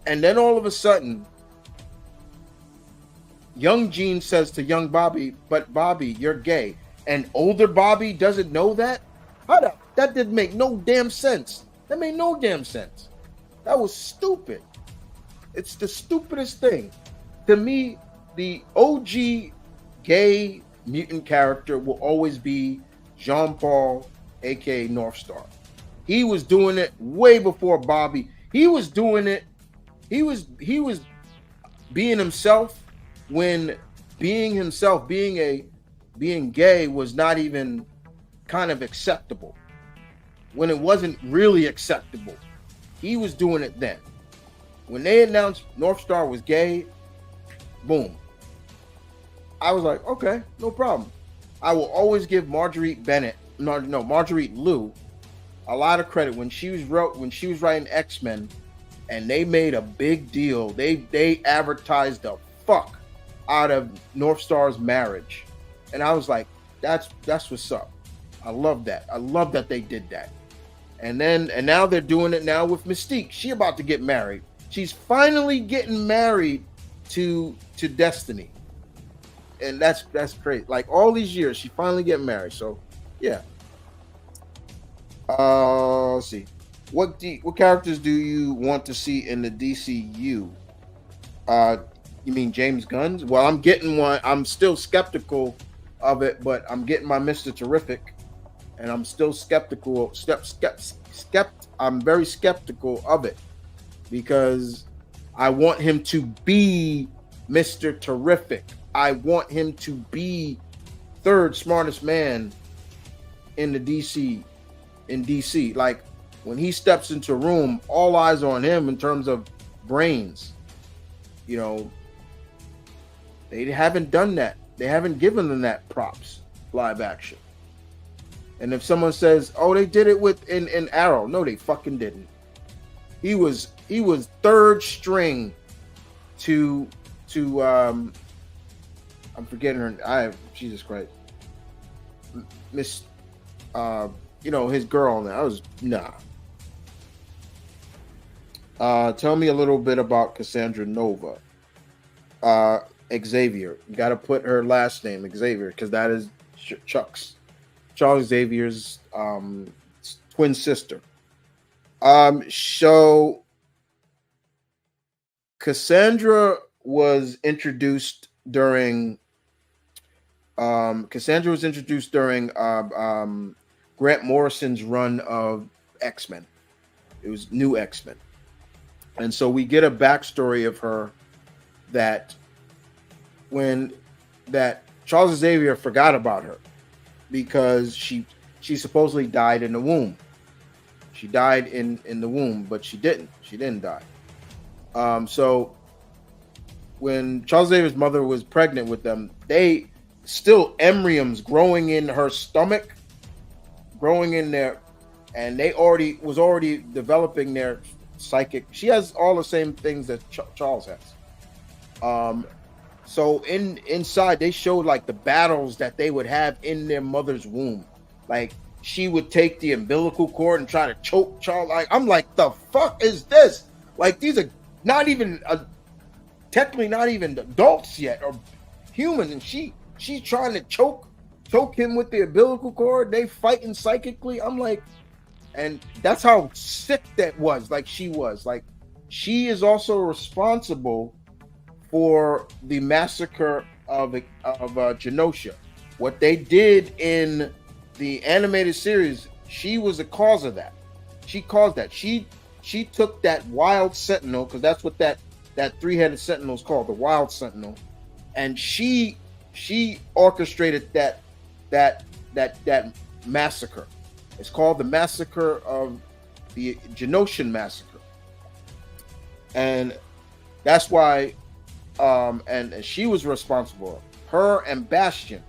and then all of a sudden, young Jean says to young Bobby, "But Bobby, you're gay," and older Bobby doesn't know that. That didn't make no damn sense. That made no damn sense. That was stupid. It's the stupidest thing. To me, the OG gay mutant character will always be Jean Paul, aka North Star. He was doing it way before Bobby. He was doing it. He was being himself when being himself, being gay was not even kind of acceptable. When it wasn't really acceptable, he was doing it then. When they announced North Star was gay, boom. I was like, okay, no problem. I will always give Marguerite Liu a lot of credit when she was writing X-Men, and they made a big deal. They advertised the fuck out of North Star's marriage, and I was like, that's what's up. I love that. I love that they did that. And now they're doing it now with Mystique. She about to get married. She's finally getting married to Destiny. And that's great. Like all these years, she finally get married. So yeah. Let's see. What characters do you want to see in the DCU? You mean James Gunn's? Well, I'm getting one. I'm still skeptical of it, but I'm getting my Mr. Terrific, and I'm still skeptical. I'm very skeptical of it because I want him to be Mr. Terrific. I want him to be third smartest man in DC. Like when he steps into a room, all eyes on him in terms of brains. They haven't done that. They haven't given them that props live action. And if someone says, "Oh, they did it in Arrow," no, they fucking didn't. He was third string to I'm forgetting her. Jesus Christ, Miss, his girl. Now I was nah. Tell me a little bit about Cassandra Nova. Xavier. You got to put her last name Xavier because that is Charles Xavier's twin sister. So Cassandra was introduced during Cassandra was introduced during Grant Morrison's run of X-Men. It was New X-Men, and so we get a backstory of her that when that Charles Xavier forgot about her because she supposedly died in the womb. She died in the womb, but she didn't. She didn't die. So when Charles Xavier's mother was pregnant with them, they still embryos growing in her stomach, growing in there, and they already developing their psychic. She has all the same things that Charles has. Um, so inside they showed like the battles that they would have in their mother's womb. Like she would take the umbilical cord and try to choke Charles. Like I'm like, the fuck is this? Like these are not even technically not even adults yet or human, and she's trying to choke him with the umbilical cord. They fighting psychically. I'm like, and that's how sick that was. Like she was like, she is also responsible for the massacre of Genosha. What they did in the animated series, she was the cause of that. She caused that. She took that wild sentinel, because that's what that three-headed sentinel is called, the wild sentinel, and she orchestrated that massacre. It's called the massacre of the Genoshan massacre, and that's why. And she was responsible. Her and Bastion,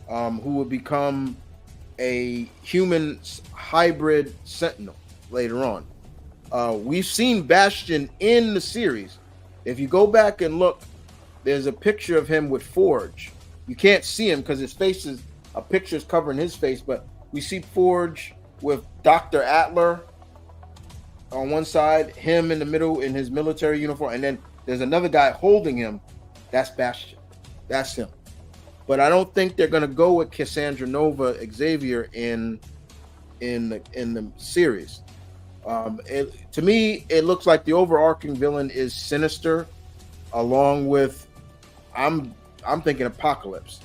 who would become a human hybrid sentinel later on. We've seen Bastion in the series. If you go back and look, there's a picture of him with Forge. You can't see him because his face is a picture's covering his face, but we see Forge with Dr. Atler on one side, him in the middle in his military uniform, and then there's another guy holding him. That's Bastion. That's him. But I don't think they're gonna go with Cassandra Nova Xavier in the series. To me, it looks like the overarching villain is Sinister, along with I'm thinking Apocalypse.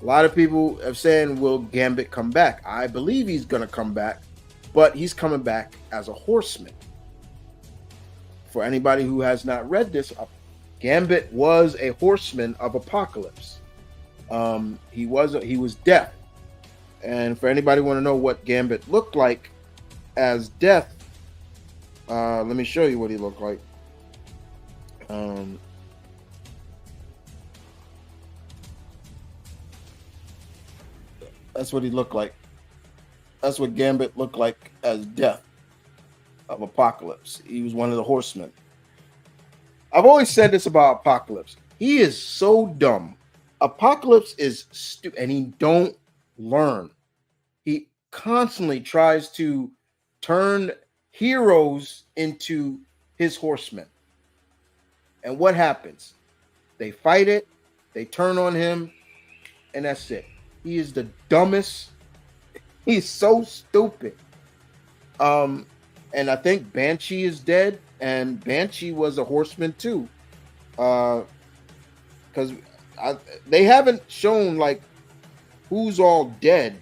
A lot of people have saying, will Gambit come back? I believe he's gonna come back, but he's coming back as a horseman. For anybody who has not read this, Gambit was a horseman of Apocalypse. He was Death, and for anybody who want to know what Gambit looked like as Death, let me show you what he looked like. That's what he looked like. That's what Gambit looked like as Death of Apocalypse. He was one of the horsemen. I've always said this about Apocalypse. He is so dumb. Apocalypse is stupid, and he don't learn. He constantly tries to turn heroes into his horsemen. And what happens? They fight it, they turn on him, and that's it. He is the dumbest. He's so stupid. And I think Banshee is dead, and Banshee was a horseman too. Because they haven't shown like who's all dead,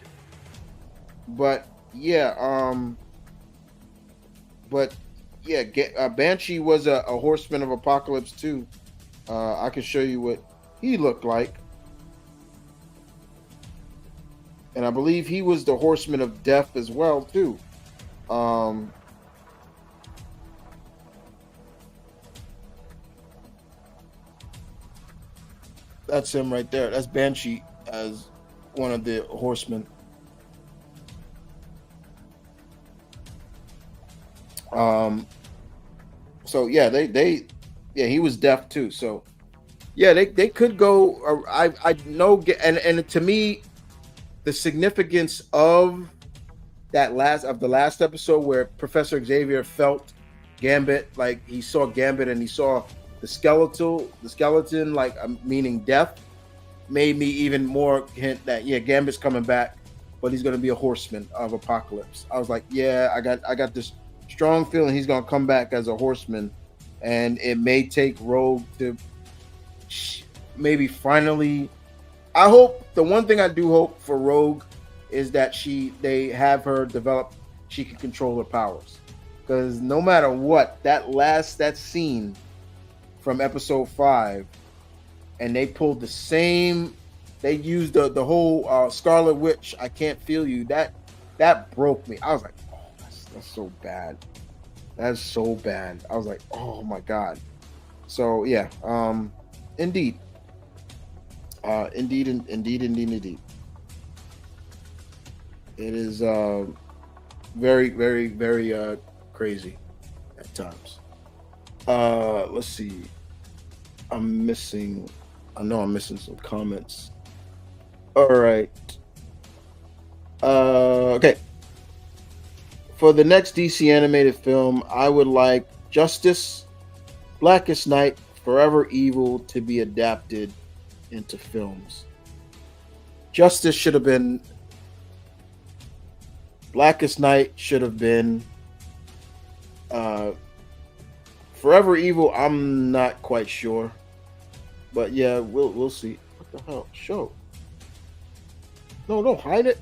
but yeah, Banshee was a horseman of Apocalypse too. I can show you what he looked like, and I believe he was the horseman of Death as well too. That's him right there. That's Banshee as one of the horsemen. So yeah, he was deaf too. So yeah, they could go. I know, and to me, the significance of the last episode where Professor Xavier felt Gambit, like he saw Gambit and he saw the skeleton, like meaning death, made me even more hint that Gambit's coming back, but he's going to be a horseman of Apocalypse. I was like, I got this strong feeling he's going to come back as a horseman, and it may take Rogue to maybe finally I hope the one thing I do hope for Rogue is that they have her develop. She can control her powers because no matter what, that scene from episode 5, and they pulled the same. They used the whole Scarlet Witch. I can't feel you. That broke me. I was like, oh, that's so bad. That's so bad. I was like, oh my god. So yeah, indeed, indeed. It is very, very, very crazy at times. Let's see. I'm missing. I know I'm missing some comments. All right. Okay. For the next DC animated film, I would like Justice, Blackest Night, Forever Evil to be adapted into films. Justice should have been. Blackest Night should have been. Uh, Forever Evil, I'm not quite sure, but yeah, we'll see. What the hell? Show? No, don't hide it.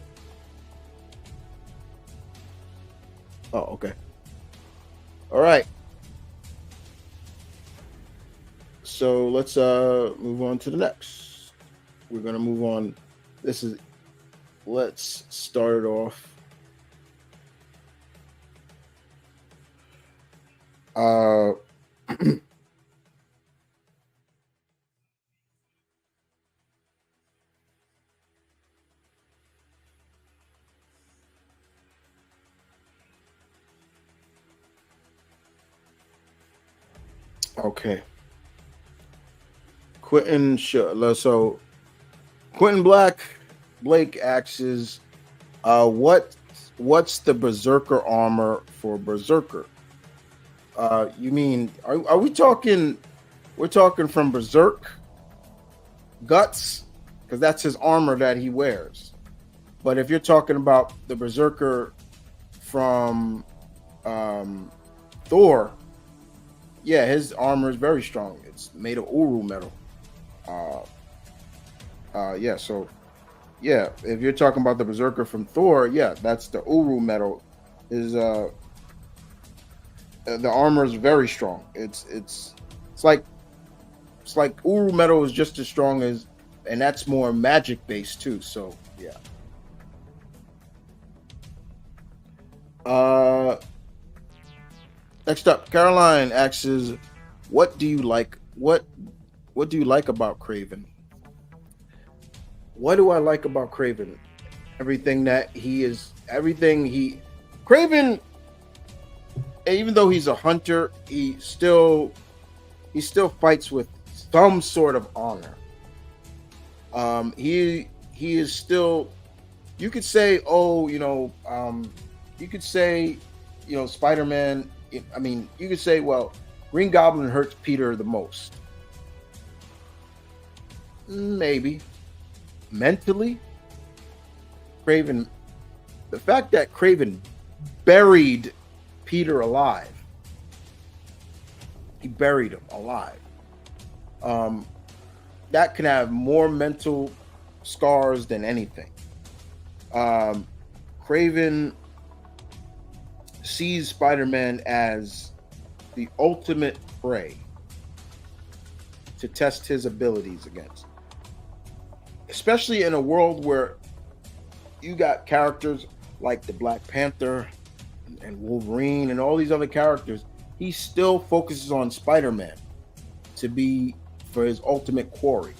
Oh, okay. All right. So let's move on to the next. We're gonna move on. This is let's start it off. Uh okay. So Quentin Blake asks, what's the Berserker armor for Berserker? You mean are we talking? We're talking from Berserk Guts, because that's his armor that he wears. But if you're talking about the Berserker from Thor, yeah, his armor is very strong. It's made of Uru metal. Uh, yeah, so yeah, if you're talking about the Berserker from Thor, yeah, that's the Uru metal. Is the armor is very strong. It's like Uru metal is just as strong as, and that's more magic based too. So yeah. Uh, Next up, Caroline asks, "What do you like? What do you like about Craven? What do I like about Craven? Everything that he is. Everything he Craven. Even though he's a hunter, he still fights with some sort of honor. He is still. You could say, oh, you could say, Spider Man. I mean, you could say, well, Green Goblin hurts Peter the most. Maybe mentally, Craven. The fact that Craven buried Peter alive. He buried him alive. Um, that can have more mental scars than anything. Craven sees Spider-Man as the ultimate prey to test his abilities against. Especially in a world where you got characters like the Black Panther and Wolverine and all these other characters, he still focuses on Spider-Man to be for his ultimate quarry.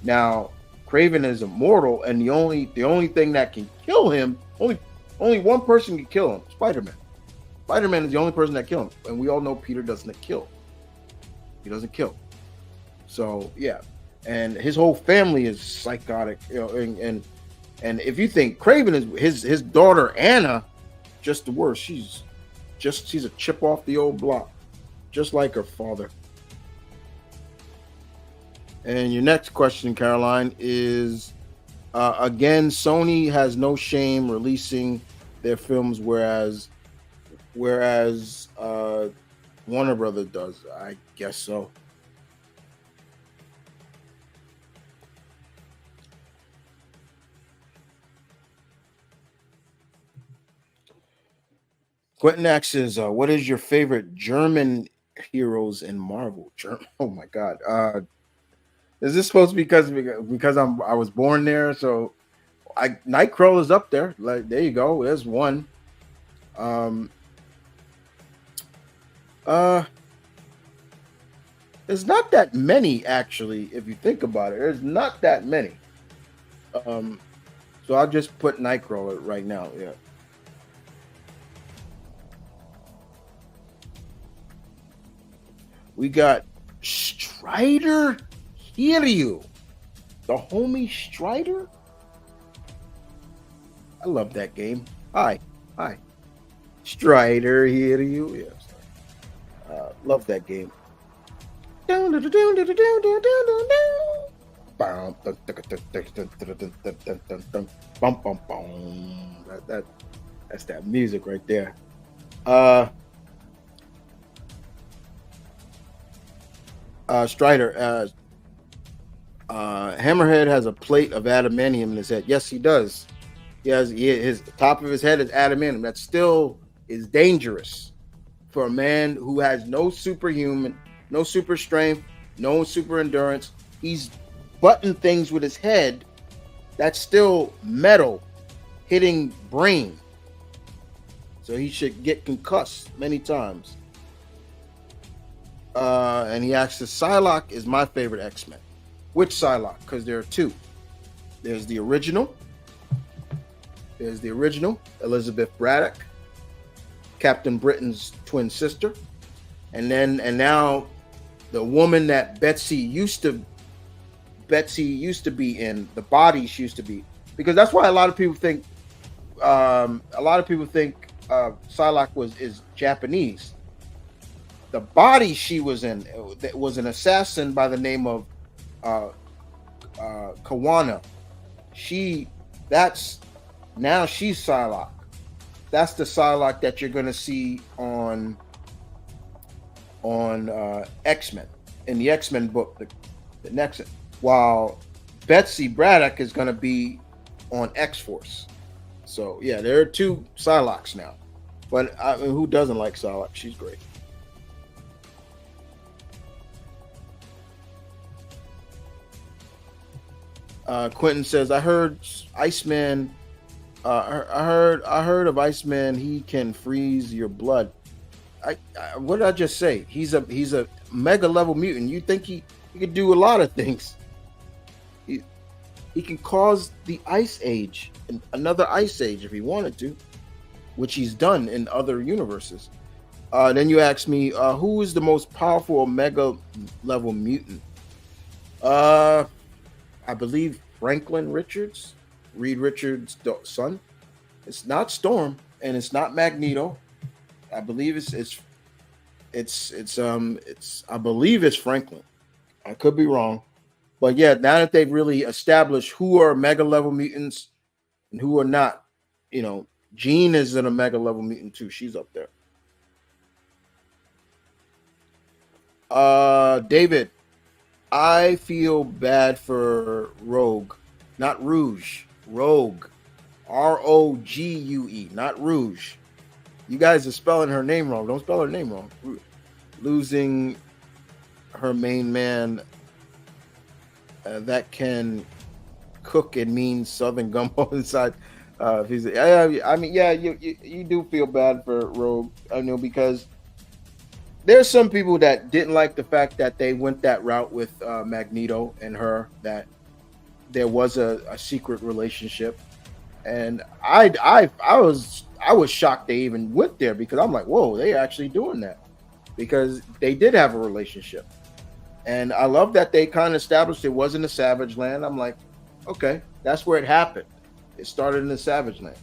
Now, Craven is immortal, and the only thing that can kill him, only one person can kill him, Spider-Man. Spider-Man is the only person that kills him, and we all know Peter doesn't kill. He doesn't kill. So yeah, and his whole family is psychotic, and if you think Craven is his daughter Anna, just the worst. She's a chip off the old block, just like her father. And your next question, Caroline, is again, Sony has no shame releasing their films, whereas Warner Brothers does. I guess so. Quentin asks is, what is your favorite German heroes in Marvel? Oh my God. Is this supposed to be because I was born there? So I Nightcrawler's up there. Like there you go. There's one. Um, uh, there's not that many actually. If you think about it, there's not that many. Um, so I'll just put Nightcrawler right now. Yeah, we got Strider Hiryu, the homie Strider. I love that game. Hi, Strider Hiryu. Yes, love that game. That's that music right there. Uh, Strider. Hammerhead has a plate of adamantium in his head. Yes, he does. His the top of his head is adamantium. That still is dangerous for a man who has no superhuman, no super strength, no super endurance. He's button things with his head. That's still metal hitting brain. So he should get concussed many times. And he asks, Psylocke is my favorite X-Men. Which Psylocke? Because there are two. There's the original. Elizabeth Braddock, Captain Britain's twin sister, and now the woman that Betsy used to be in, the body she used to be, because that's why a lot of people think Psylocke is Japanese. The body she was in was an assassin by the name of Kawana. Now she's Psylocke. That's the Psylocke that you're gonna see on X-Men, in the X-Men book, the next. While Betsy Braddock is gonna be on X-Force. So yeah, there are two Psylocks now. But I mean, who doesn't like Psylocke? She's great. Quentin says, "I heard Iceman. I heard of Iceman. He can freeze your blood. What did I just say? He's a mega level mutant. You think he could do a lot of things? He can cause the Ice Age, another Ice Age if he wanted to, which he's done in other universes. Then you ask me, who is the most powerful mega level mutant? I believe Franklin Richards, Reed Richards' son. It's not Storm, and it's not Magneto. I believe it's I believe it's Franklin. I could be wrong, but yeah, now that they've really established who are mega level mutants and who are not, Jean is in a mega level mutant too. She's up there. David, I feel bad for Rogue, not Rouge. Rogue, Rogue, not Rouge. You guys are spelling her name wrong. Don't spell her name wrong. Losing her main man that can cook and mean Southern gumbo inside. I mean, yeah, you do feel bad for Rogue. I know, because there's some people that didn't like the fact that they went that route with Magneto and her, that there was a secret relationship, and I was shocked they even went there, because I'm like, whoa, they actually doing that, because they did have a relationship, and I love that they kind of established it wasn't a Savage Land. I'm like, okay, that's where it happened. It started in the Savage Land.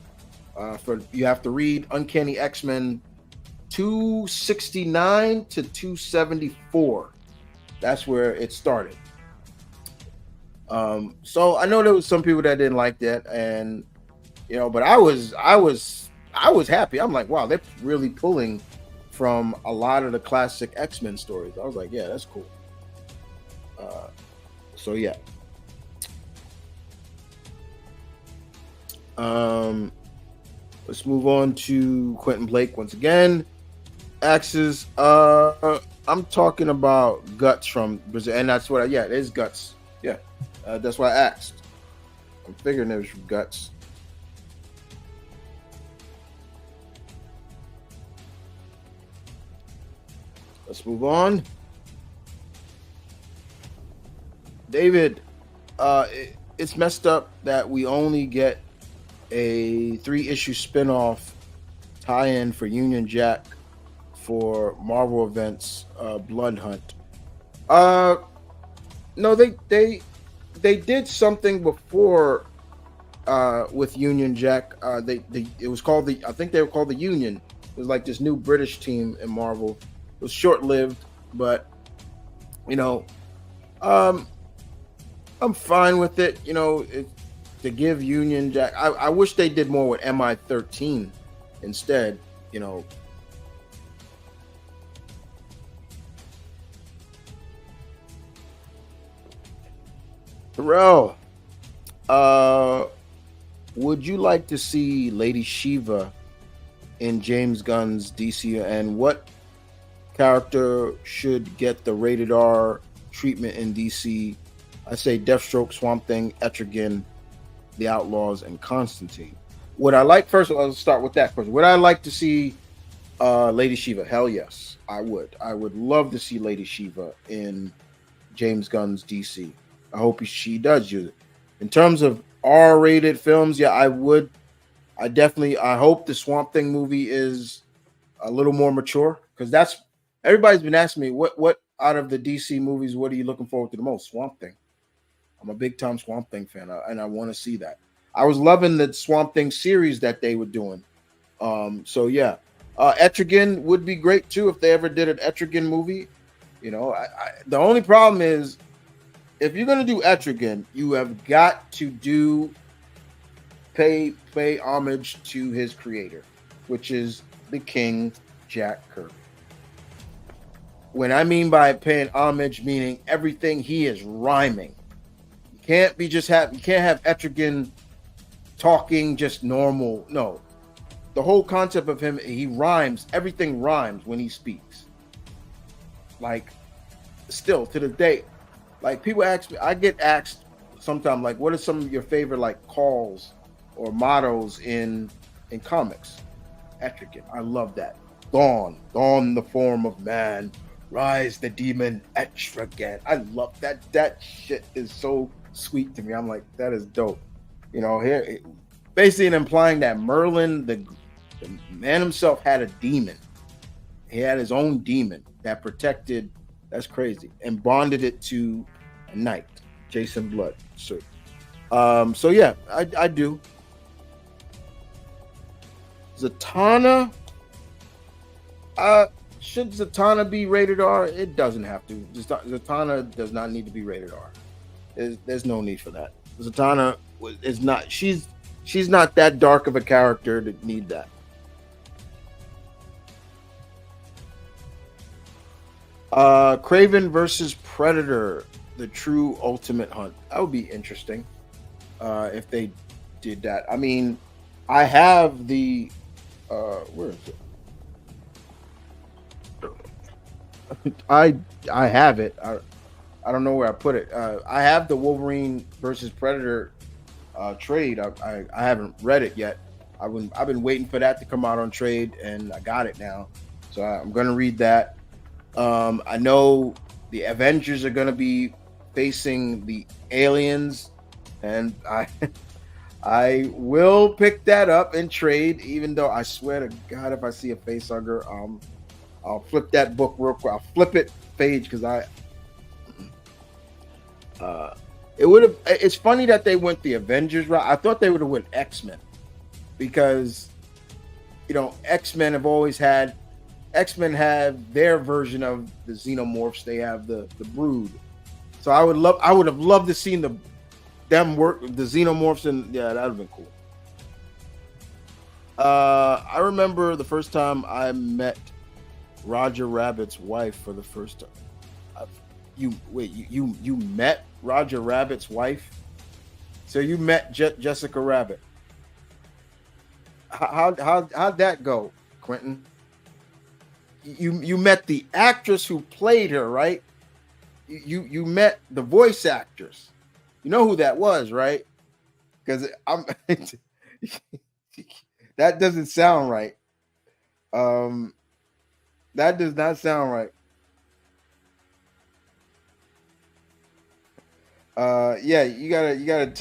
You have to read Uncanny X-Men 269 to 274. That's where it started. So I know there was some people that didn't like that, and but I was happy. I'm like, wow, they're really pulling from a lot of the classic X-Men stories. I was like, yeah, that's cool. So yeah. Let's move on to Quentin Blake once again. Axes. I'm talking about Guts from Brazil, and that's what. Yeah, it is Guts. Yeah, that's why I asked. I'm figuring it was Guts. Let's move on. David, it's messed up that we only get a 3-issue spinoff tie-in for Union Jack for Marvel Events Blood Hunt. Uh, no, they did something before with Union Jack. They it was called the I think they were called the Union. It was like this new British team in Marvel. It was short lived, but you know, um, I'm fine with it. To give Union Jack. I wish they did more with MI13 instead. You know, Terrell. Uh, would you like to see Lady Shiva in James Gunn's DC, and what character should get the rated R treatment in DC? I say Deathstroke, Swamp Thing, Etrigan, The Outlaws, and Constantine. Would I like first? Let's start with that first. Would I like to see Lady Shiva? Hell yes, I would. I would love to see Lady Shiva in James Gunn's DC. I hope she does use it. In terms of R-rated films, yeah, I would. I hope the Swamp Thing movie is a little more mature, because that's everybody's been asking me what out of the DC movies, what are you looking forward to the most? Swamp Thing. I'm a big time Swamp Thing fan, and I want to see that. I was loving the Swamp Thing series that they were doing. So yeah, Etrigan would be great too if they ever did an Etrigan movie. The only problem is if you're gonna do Etrigan, you have got to pay homage to his creator, which is the King Jack Kirby. When I mean by paying homage, meaning everything he is rhyming. You can't have Etrigan talking just normal. No. The whole concept of him, he rhymes, everything rhymes when he speaks. Like, still to the day. Like, people ask me, I get asked sometimes, like, what are some of your favorite like calls or mottos in comics? Etrigan. I love that. Dawn in the form of man. Rise the demon Etrigan. I love that. That shit is so sweet to me. I'm like, that is dope. Here basically implying that Merlin, the man himself, had a demon. He had his own demon that protected. That's crazy, and bonded it to a knight, Jason Blood. So yeah, I do. Zatanna. Should Zatanna be rated R? It doesn't have to. Zatanna does not need to be rated R. There's no need for that. Zatanna is not. She's not that dark of a character to need that. Craven versus Predator, the true ultimate hunt. That would be interesting if they did that. I mean, I have the where is it? I have it. I don't know where I put it. I have the Wolverine versus Predator trade. I haven't read it yet. I've been waiting for that to come out on trade, and I got it now. So I'm going to read that. I know the Avengers are going to be facing the aliens, and I will pick that up and trade. Even though I swear to God, if I see a face hugger, I'll flip that book real quick. I'll flip it page because it would have. It's funny that they went the Avengers route. I thought they would have went X-Men because X-Men have their version of the xenomorphs. They have the Brood. So I would have loved to seen them work the xenomorphs, and yeah, that would have been cool. I remember the first time I met Roger Rabbit's wife for the first time. You met Roger Rabbit's wife? So you met Jessica Rabbit? How'd that go, Quentin? You met the actress who played her, right? You met the voice actress. You know who that was, right? Because I'm that doesn't sound right. Um, that does not sound right. Yeah, you gotta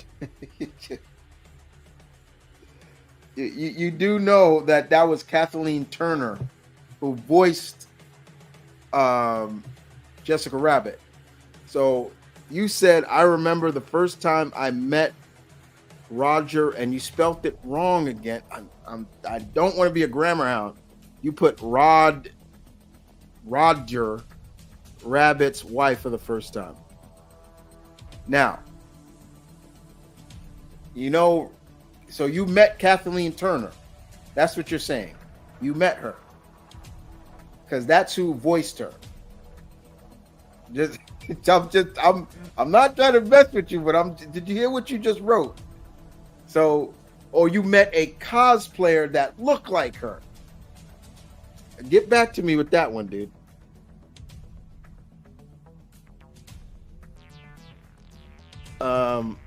you do know that that was Kathleen Turner who voiced um Jessica Rabbit. So you said I remember the first time I met Roger, and you spelt it wrong again. I don't want to be a grammar hound. You put Roger Rabbit's wife for the first time. Now, you know, so you met Kathleen Turner. That's what you're saying. You met her because that's who voiced her. Just, I'm not trying to mess with you, but I'm. Did you hear what you just wrote? So, or you met a cosplayer that looked like her. Get back to me with that one, dude. Um,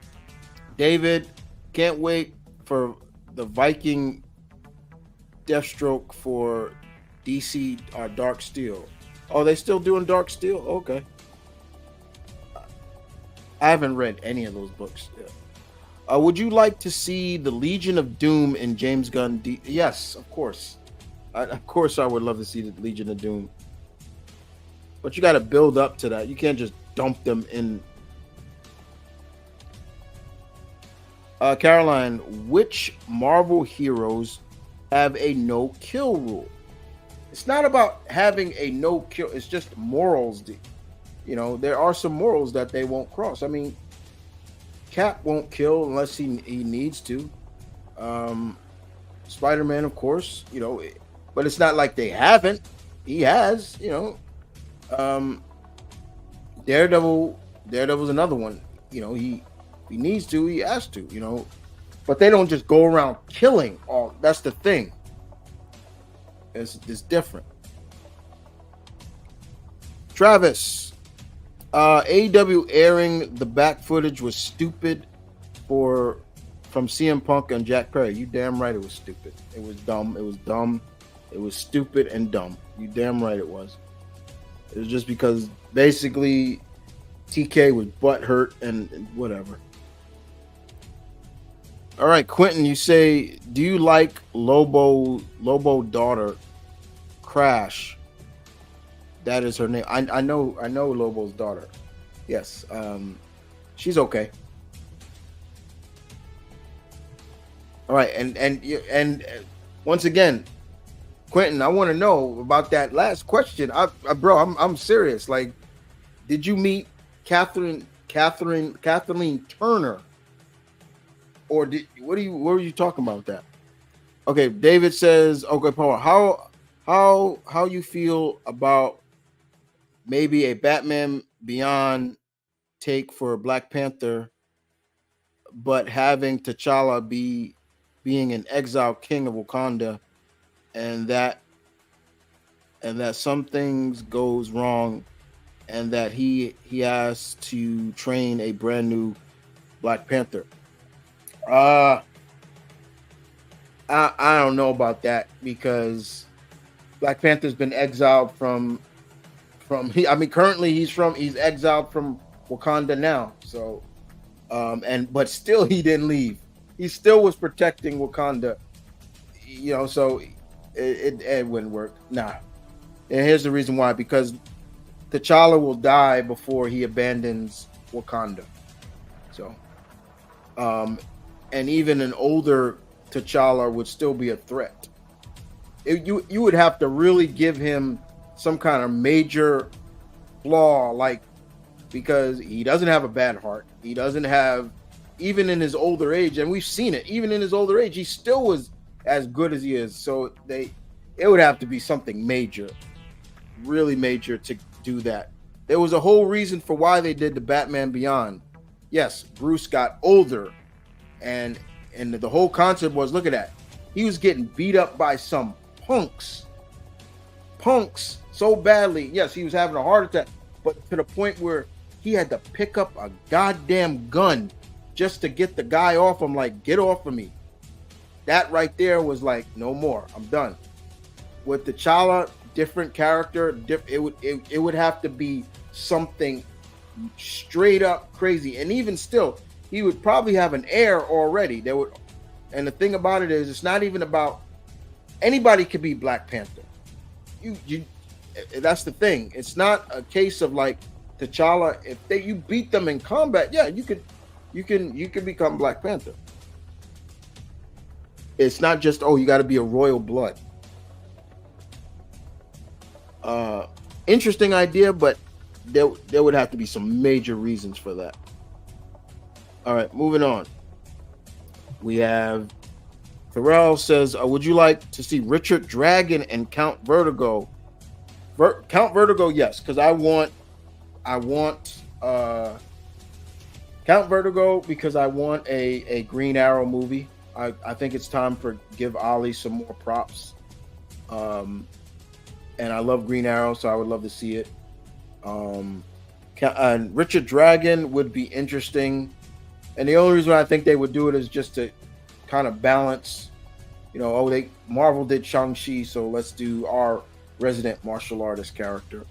David, can't wait for the Viking Deathstroke for DC or Dark Steel. Oh, they still doing Dark Steel? Okay. I haven't read any of those books yet. Would you like to see the Legion of Doom in James Gunn? Yes, of course. Of course, I would love to see the Legion of Doom. But you got to build up to that. You can't just dump them in. Caroline, which Marvel heroes have a no kill rule? It's not about having a no kill. It's just morals. You know, there are some morals that they won't cross. I mean, Cap won't kill unless he needs to. Spider-Man, of course, you know, but it's not like they haven't. He has, you know. Daredevil's another one. You know, he needs to, he has to, you know. But they don't just go around killing all. That's the thing. It's different. Travis, AEW airing the back footage was stupid from CM Punk and Jack Perry. You damn right it was stupid. It was dumb. It was dumb. It was stupid and dumb. You damn right it was. It was just because basically TK was butthurt and whatever. All right, Quentin, you say, do you like Lobo daughter Crash? That is her name. I know Lobo's daughter. Yes. She's okay. All right, and once again, Quentin, I want to know about that last question. Bro, I'm serious. Like, did you meet Kathleen Turner, or what were you talking about with that? Okay, David says, okay, Paul, how you feel about maybe a Batman Beyond take for Black Panther, but having T'Challa being an exiled king of Wakanda, and that some things goes wrong, and that he has to train a brand new Black Panther. I don't know about that, because Black Panther's been exiled from currently he's exiled from Wakanda now. So but still he didn't leave. He still was protecting Wakanda. You know, so it wouldn't work. Nah. And here's the reason why: because T'Challa will die before he abandons Wakanda. So, and even an older T'Challa would still be a threat. You would have to really give him some kind of major flaw, like, because he doesn't have a bad heart. He doesn't have, even in his older age, and we've seen it, even in his older age, he still was as good as he is. So it would have to be something major, really major, to do that. There was a whole reason for why they did the Batman Beyond. Yes, Bruce got older, and the whole concept was, look at that. He was getting beat up by some punks so badly. Yes, he was having a heart attack, but to the point where he had to pick up a goddamn gun just to get the guy off him. Like, get off of me. That right there was like, no more. I'm done. With T'Challa, different character. It would have to be something straight up crazy. And even still, he would probably have an heir already. There would, and the thing about it is, it's not even about anybody could be Black Panther. You that's the thing. It's not a case of like T'Challa. If you beat them in combat, yeah, you could become Black Panther. It's not just, oh, you got to be a royal blood. Interesting idea, but there would have to be some major reasons for that. All right, moving on. We have Terrell says, would you like to see Richard Dragon and Count Vertigo? Count Vertigo, yes, because I want Count Vertigo because I want a Green Arrow movie. I think it's time for give Ollie some more props. And I love Green Arrow, so I would love to see it. And Richard Dragon would be interesting. And the only reason I think they would do it is just to kind of balance, Marvel did Shang-Chi, so let's do our resident martial artist character.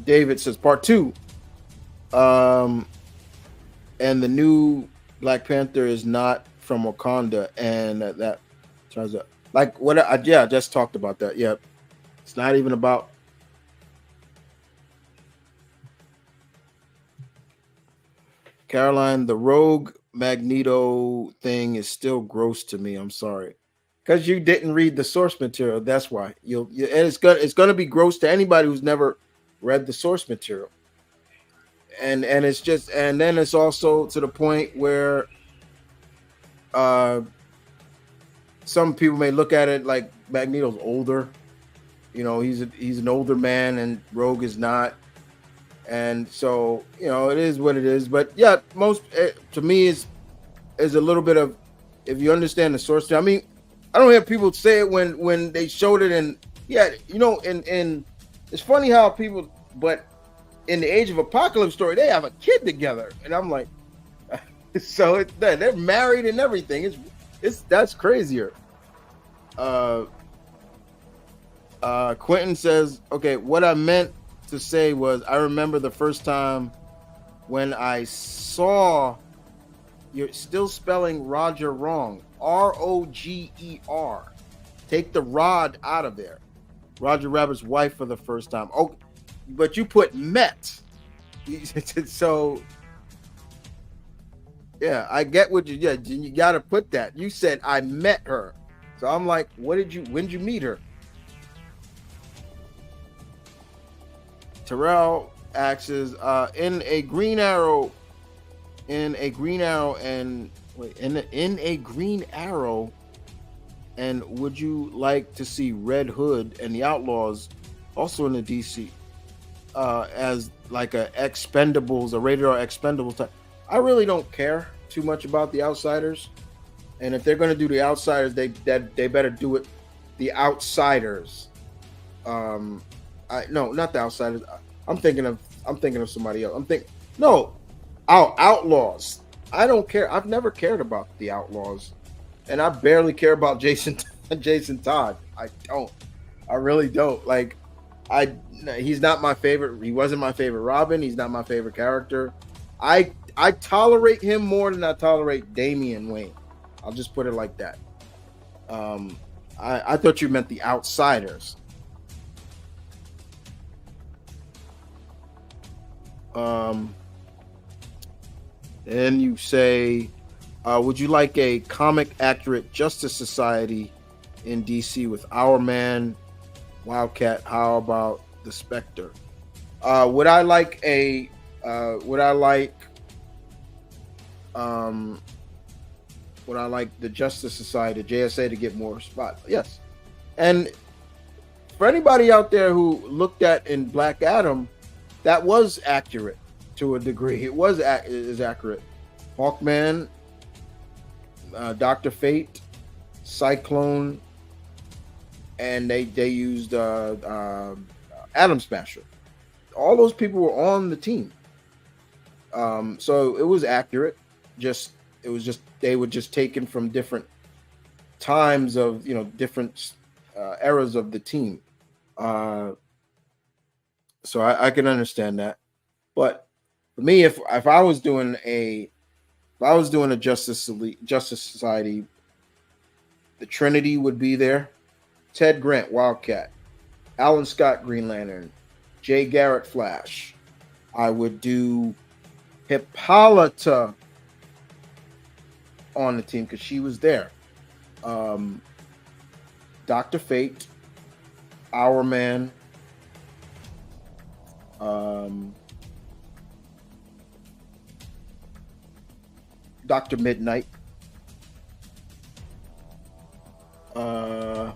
David says part 2. And the new Black Panther is not from Wakanda, and that turns out like what I just talked about that. Yep. It's not even about Caroline. The Rogue Magneto thing is still gross to me. I'm sorry, because you didn't read the source material. That's why and it's gonna be gross to anybody who's never read the source material. And it's just, and then it's also to the point where some people may look at it like Magneto's older. He's an older man and Rogue is not. And so, it is what it is. But yeah, to me is a little bit of, if you understand the source. I mean, I don't hear people say it when they showed it, and yeah, and it's funny how people, but in the Age of Apocalypse story, they have a kid together, and I'm like, so they're married and everything. That's crazier. Quentin says, okay, what I meant to say was, I remember the first time when I saw you're still spelling Roger wrong. Roger. Take the rod out of there. Roger Rabbit's wife for the first time. Oh, but you put Met. So yeah, I get what you got to put that. You said I met her. So I'm like, when did you meet her? Terrell asks, in a Green Arrow and would you like to see Red Hood and the Outlaws also in the DC as like a Expendables, a rated R Expendables type? I really don't care too much about the Outsiders, and if they're going to do the Outsiders, they better do it the Outsiders. No, not the Outsiders. I'm thinking of somebody else. Outlaws. I don't care. I've never cared about the Outlaws, and I barely care about Jason Todd. I don't. I really don't. Like, he's not my favorite. He wasn't my favorite Robin. He's not my favorite character. I tolerate him more than I tolerate Damian Wayne. I'll just put it like that. I thought you meant the Outsiders. And you say, would you like a comic accurate Justice Society in DC with Our Man, Wildcat? How about the Spectre? Would I like the Justice Society, JSA, to get more spot? Yes. And for anybody out there who looked at in Black Adam, that was accurate. to a degree. It was it is accurate. Hawkman, Doctor Fate, Cyclone, and they used Atom Smasher. All those people were on the team, so it was accurate. Just it was just they were just taken from different times of different eras of the team. Uh, so I can understand that. But for me, if I was doing a Justice Society, the Trinity would be there. Ted Grant, Wildcat, Alan Scott, Green Lantern, Jay Garrett, Flash. I would do Hippolyta on the team because she was there. Dr. Fate, Our Man, Dr. Midnight, and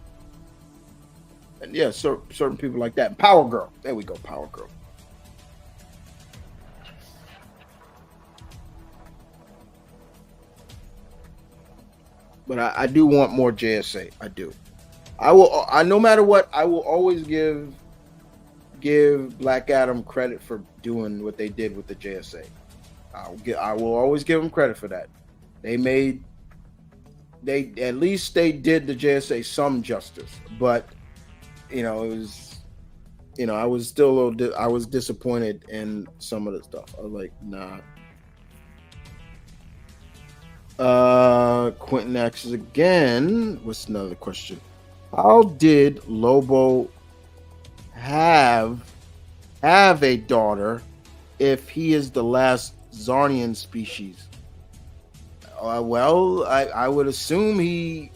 yeah, certain people like that. Power Girl, there we go, Power Girl. But I do want more JSA. I do. I will. I no matter what, I will always give Black Adam credit for doing what they did with the JSA. I will always give them credit for that. They at least they did the JSA some justice. But it was I was still a little I was disappointed in some of the stuff. I was like, nah. Quentin asks again. What's another question? How did Lobo have a daughter if he is the last Zarnian species? Well, I would assume he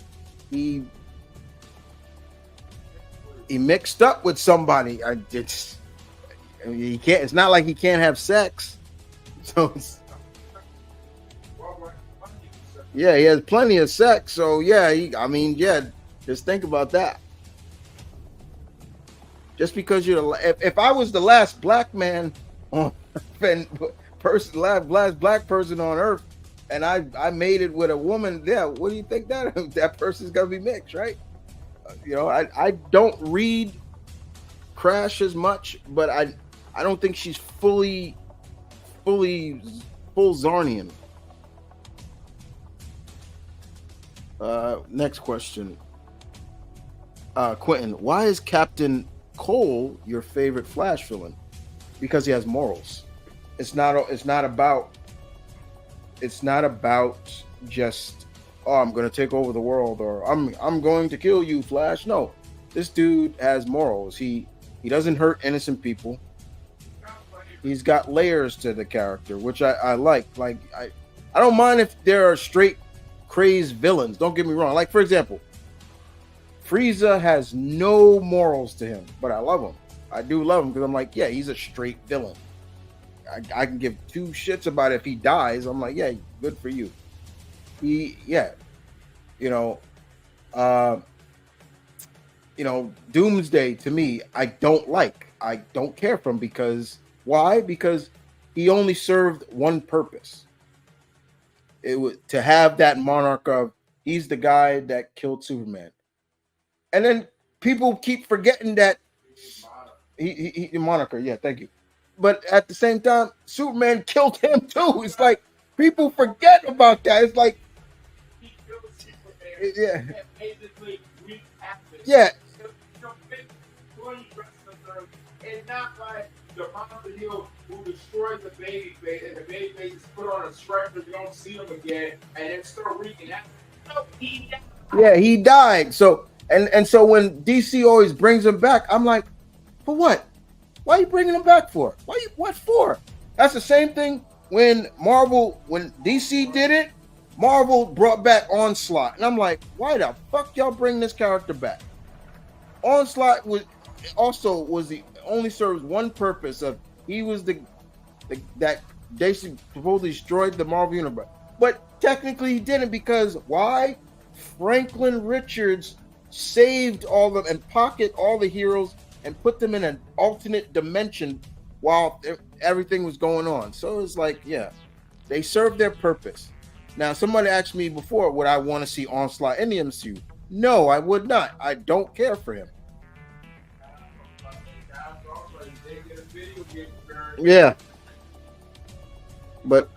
mixed up with somebody. He can't. It's not like he can't have sex. So yeah, he has plenty of sex. So yeah, just think about that. Just because you're if I was the last black man on last black person on Earth, and I made it with a woman, yeah, what do you think that person's gonna be mixed, right? I don't read Crash as much, but I don't think she's full Zarnian. Next question. Quentin, why is Captain Cole your favorite Flash villain? Because he has morals. It's not about just, oh, I'm going to take over the world, or I'm going to kill you, Flash. No, this dude has morals. He doesn't hurt innocent people. He's got layers to the character, which I like. Like I don't mind if there are straight crazed villains. Don't get me wrong. Like, for example, Frieza has no morals to him, but I love him. I do love him because I'm like, yeah, he's a straight villain. I can give two shits about it if he dies. I'm like, yeah, good for you. Doomsday to me, I don't care for him because why? Because he only served one purpose. It was to have that monarch of he's the guy that killed Superman, and then people keep forgetting that he moniker. Yeah, thank you. But at the same time, Superman killed him too. It's like people forget about that. It's like he killed Superman. Yeah. And basically reacted. Yeah. And not like the Monster Hill who destroyed the baby face, and the baby face is put on a stretcher, you don't see him again, and then start wreaking havoc. No, he died. Yeah, he died. So and so when DC always brings him back, I'm like, for what? Why are you bringing him back for? What for? That's the same thing when DC did it, Marvel brought back Onslaught. And I'm like, why the fuck y'all bring this character back? Onslaught was the only serves one purpose of he was that they supposedly destroyed the Marvel universe. But technically he didn't because why? Franklin Richards saved all of them and pocketed all the heroes and put them in an alternate dimension while everything was going on. So it's like, yeah, they served their purpose. Now, somebody asked me before, would I want to see Onslaught in the MCU? No, I would not. I don't care for him. Yeah, but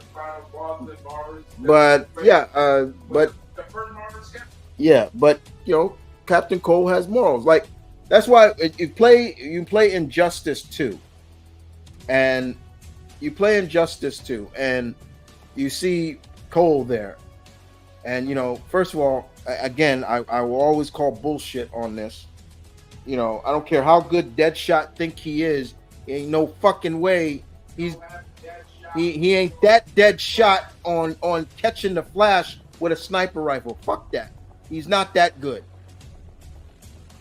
yeah, but Captain Cole has morals. Like that's why you play Injustice 2, and you see Cole there, and first of all, again, I will always call bullshit on this. I don't care how good Deadshot think he is. Ain't no fucking way he ain't that dead shot on catching the Flash with a sniper rifle. Fuck that. He's not that good.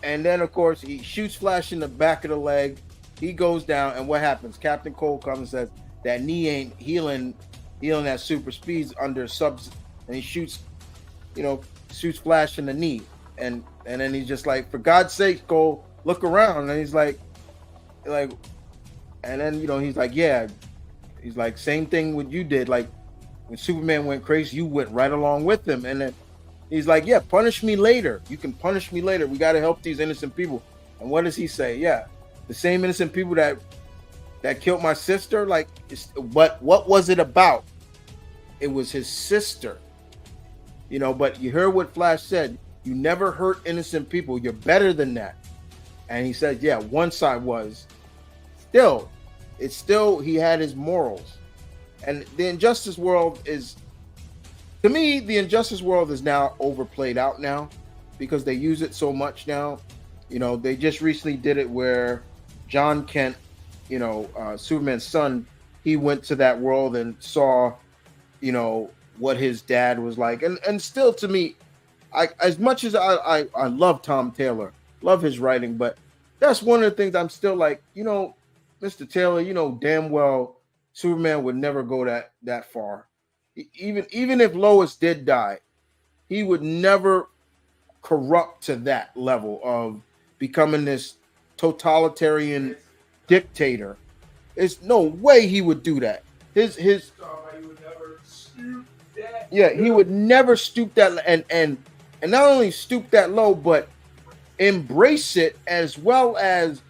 And then of course he shoots Flash in the back of the leg. He goes down, and what happens? Captain Cole comes and says that knee ain't healing at super speeds under subs, and he shoots Flash in the knee, and then he's just like, for God's sake, Cole, look around, and he's like, and then he's like, yeah, he's like, same thing what you did, like when Superman went crazy, you went right along with him, and then he's like, yeah, punish me later. You can punish me later. We got to help these innocent people. And what does he say? Yeah, the same innocent people that killed my sister. Like, but what was it about? It was his sister. But you heard what Flash said. You never hurt innocent people. You're better than that. And he said, yeah, once I was. Still, he had his morals. And the Injustice world is, to me, the Injustice world is now overplayed out now because they use it so much now. They just recently did it where John Kent, Superman's son, he went to that world and saw, what his dad was like. And still, to me, as much as I love Tom Taylor, love his writing, but that's one of the things I'm still like, Mr. Taylor, damn well Superman would never go that far. Even if Lois did die, he would never corrupt to that level of becoming this totalitarian dictator. There's no way he would do that. He would never stoop that, and not only stoop that low, but embrace it, as well as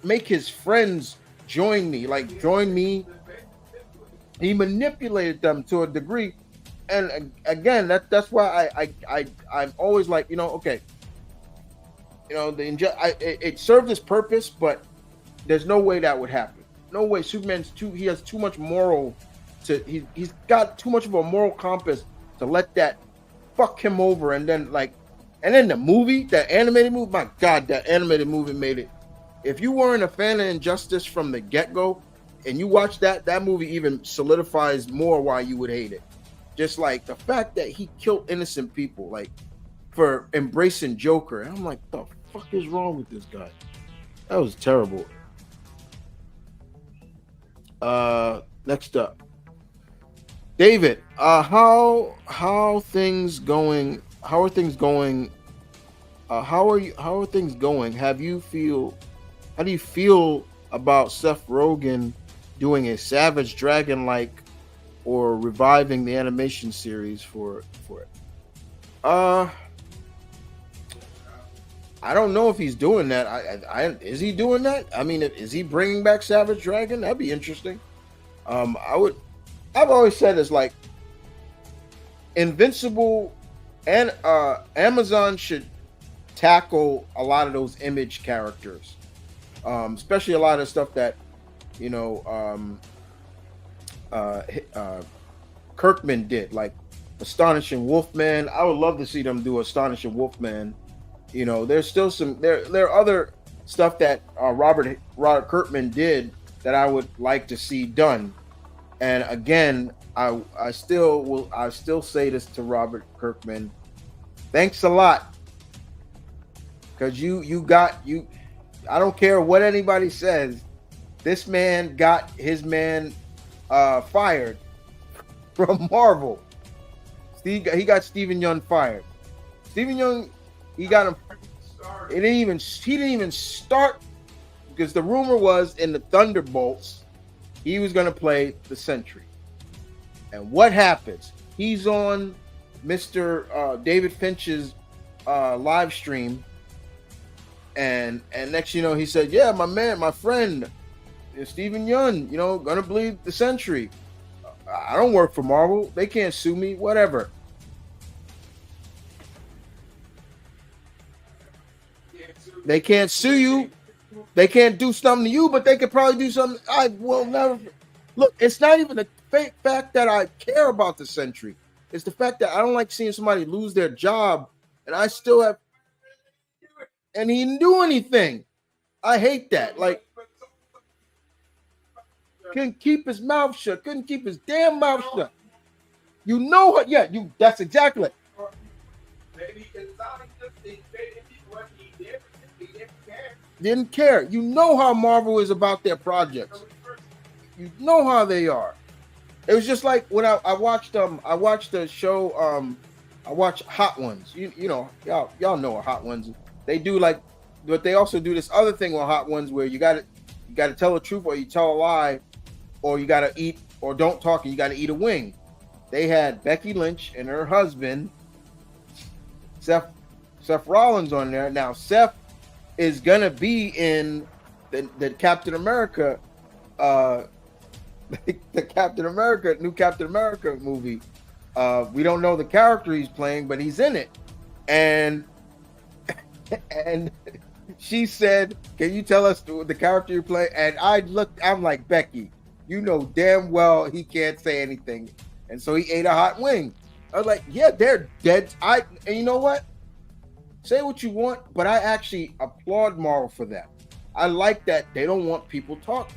make his friends join me. He manipulated them to a degree, and again, that's why I'm always like, okay, it served its purpose, but there's no way that would happen. No way. He has too much moral he's got too much of a moral compass to let that fuck him over. And then the movie, that animated movie, my God, that animated movie made it. If you weren't a fan of Injustice from the get-go and you watch that movie even solidifies more why you would hate it. Just like the fact that he killed innocent people, like for embracing Joker. And I'm like, the fuck is wrong with this guy? That was terrible. Next up, David. How are things going? How are things going? How are things going? How do you feel about Seth Rogen doing a Savage Dragon like, or reviving the animation series for it? I don't know if he's doing that. Is he doing that? I mean, is he bringing back Savage Dragon? That'd be interesting. I've always said it's like Invincible, and Amazon should tackle a lot of those Image characters, especially a lot of stuff that Kirkman did, like Astonishing Wolfman. I would love to see them do Astonishing Wolfman. There's still there are other stuff that Robert Kirkman did that I would like to see done. And again, I still say this to Robert Kirkman. Thanks a lot. Because I don't care what anybody says, this man got his man fired from Marvel. He got Stephen Young fired. Stephen Young, he got him. He didn't even start because the rumor was in the Thunderbolts he was going to play the Sentry. And what happens? He's on Mr. David Finch's live stream, and next you know he said, "Yeah, my friend, Stephen Yeun, gonna bleed the Sentry. I don't work for Marvel. They can't sue me. Whatever." They can't sue you. They can't do something to you, but they could probably do something. I will never. Look, it's not even the fact that I care about the Sentry. It's the fact that I don't like seeing somebody lose their job, and I still have. And he didn't do anything. I hate that. Like, couldn't keep his mouth shut. Couldn't keep his damn mouth shut. You know what? Yeah, that's exactly it. Didn't care. You know how Marvel is about their projects. You know how they are. It was just like when I watched the show I watched Hot Ones. You know, y'all know what Hot Ones. They do but they also do this other thing on Hot Ones where you gotta tell the truth or you tell a lie, or you gotta eat or don't talk and you gotta eat a wing. They had Becky Lynch and her husband Seth Rollins on there. Now Seth is gonna be in the Captain America the new Captain America movie. We don't know the character he's playing, but he's in it. And she said, "Can you tell us the character you play?" And I'm like, "Becky, you know damn well he can't say anything." And so he ate a hot wing. I was like, "Yeah, they're dead." And you know what? Say what you want, but I actually applaud Marvel for that. I like that they don't want people talking.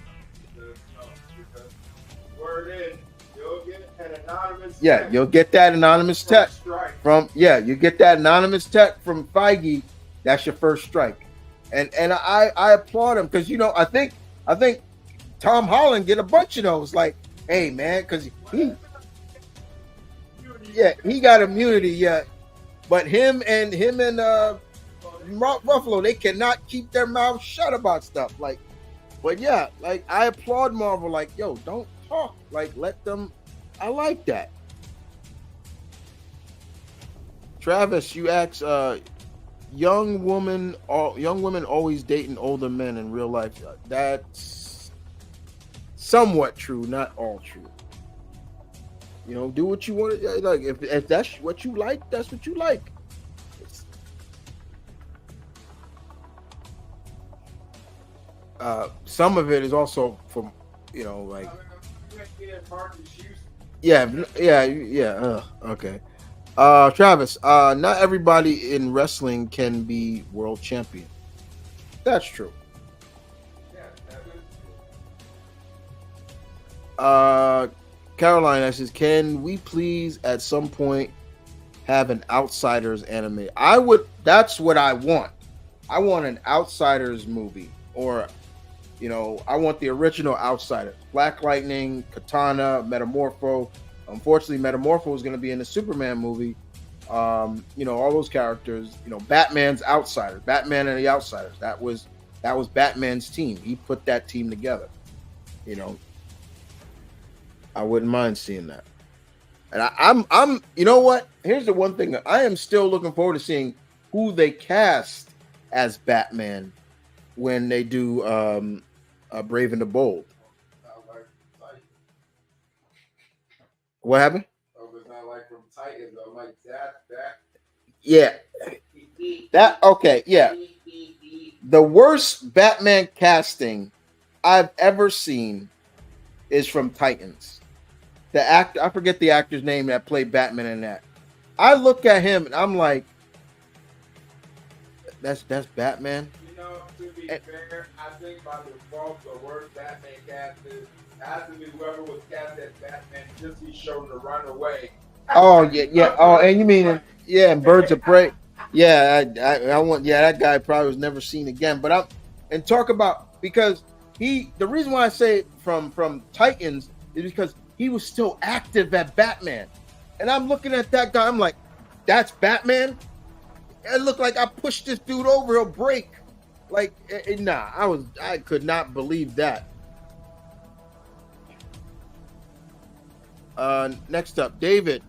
Word in, you'll get an anonymous. Yeah, text you'll get that anonymous text you get that anonymous text from Feige. That's your first strike, and I applaud him because I think Tom Holland get a bunch of those. Like, hey man, because he got immunity, but him and Ruffalo, they cannot keep their mouths shut about stuff. Like, but yeah, like I applaud Marvel. Like, yo, don't talk. Like, let them. I like that. Travis, you asked, young women always dating older men in real life. That's somewhat true, not all true. Do what you want to like. If that's what you like, that's what you like. Some of it is also from, like. Yeah. Okay. Travis, not everybody in wrestling can be world champion. That's true. Caroline says, "Can we please at some point have an Outsiders anime?" That's what I want. I want an Outsiders movie, or I want the original Outsiders. Black Lightning, Katana, Metamorpho. Unfortunately, Metamorpho is going to be in the Superman movie. All those characters. Batman's Outsiders, Batman and the Outsiders. That was Batman's team. He put that team together. I wouldn't mind seeing that. And I'm. You know what? Here's the one thing that I am still looking forward to seeing who they cast as Batman when they do Brave and the Bold. What happened? It's not like from Titans. I'm like that. Yeah. That okay. Yeah. The worst Batman casting I've ever seen is from Titans. The actor, I forget the actor's name that played Batman in that. I look at him and I'm like, that's Batman. To be fair, I think by default the worst Batman cast has to be whoever was cast as Batman, just he's shown to run away. Oh yeah. Oh, and you mean and Birds of Prey? Yeah, I want. Yeah, that guy probably was never seen again. But talk about, because the reason why I say it from Titans is because he was still active at Batman, and I'm looking at that guy. I'm like, that's Batman. It looked like I pushed this dude over, he'll break. Like, nah, I could not believe that. Next up, David,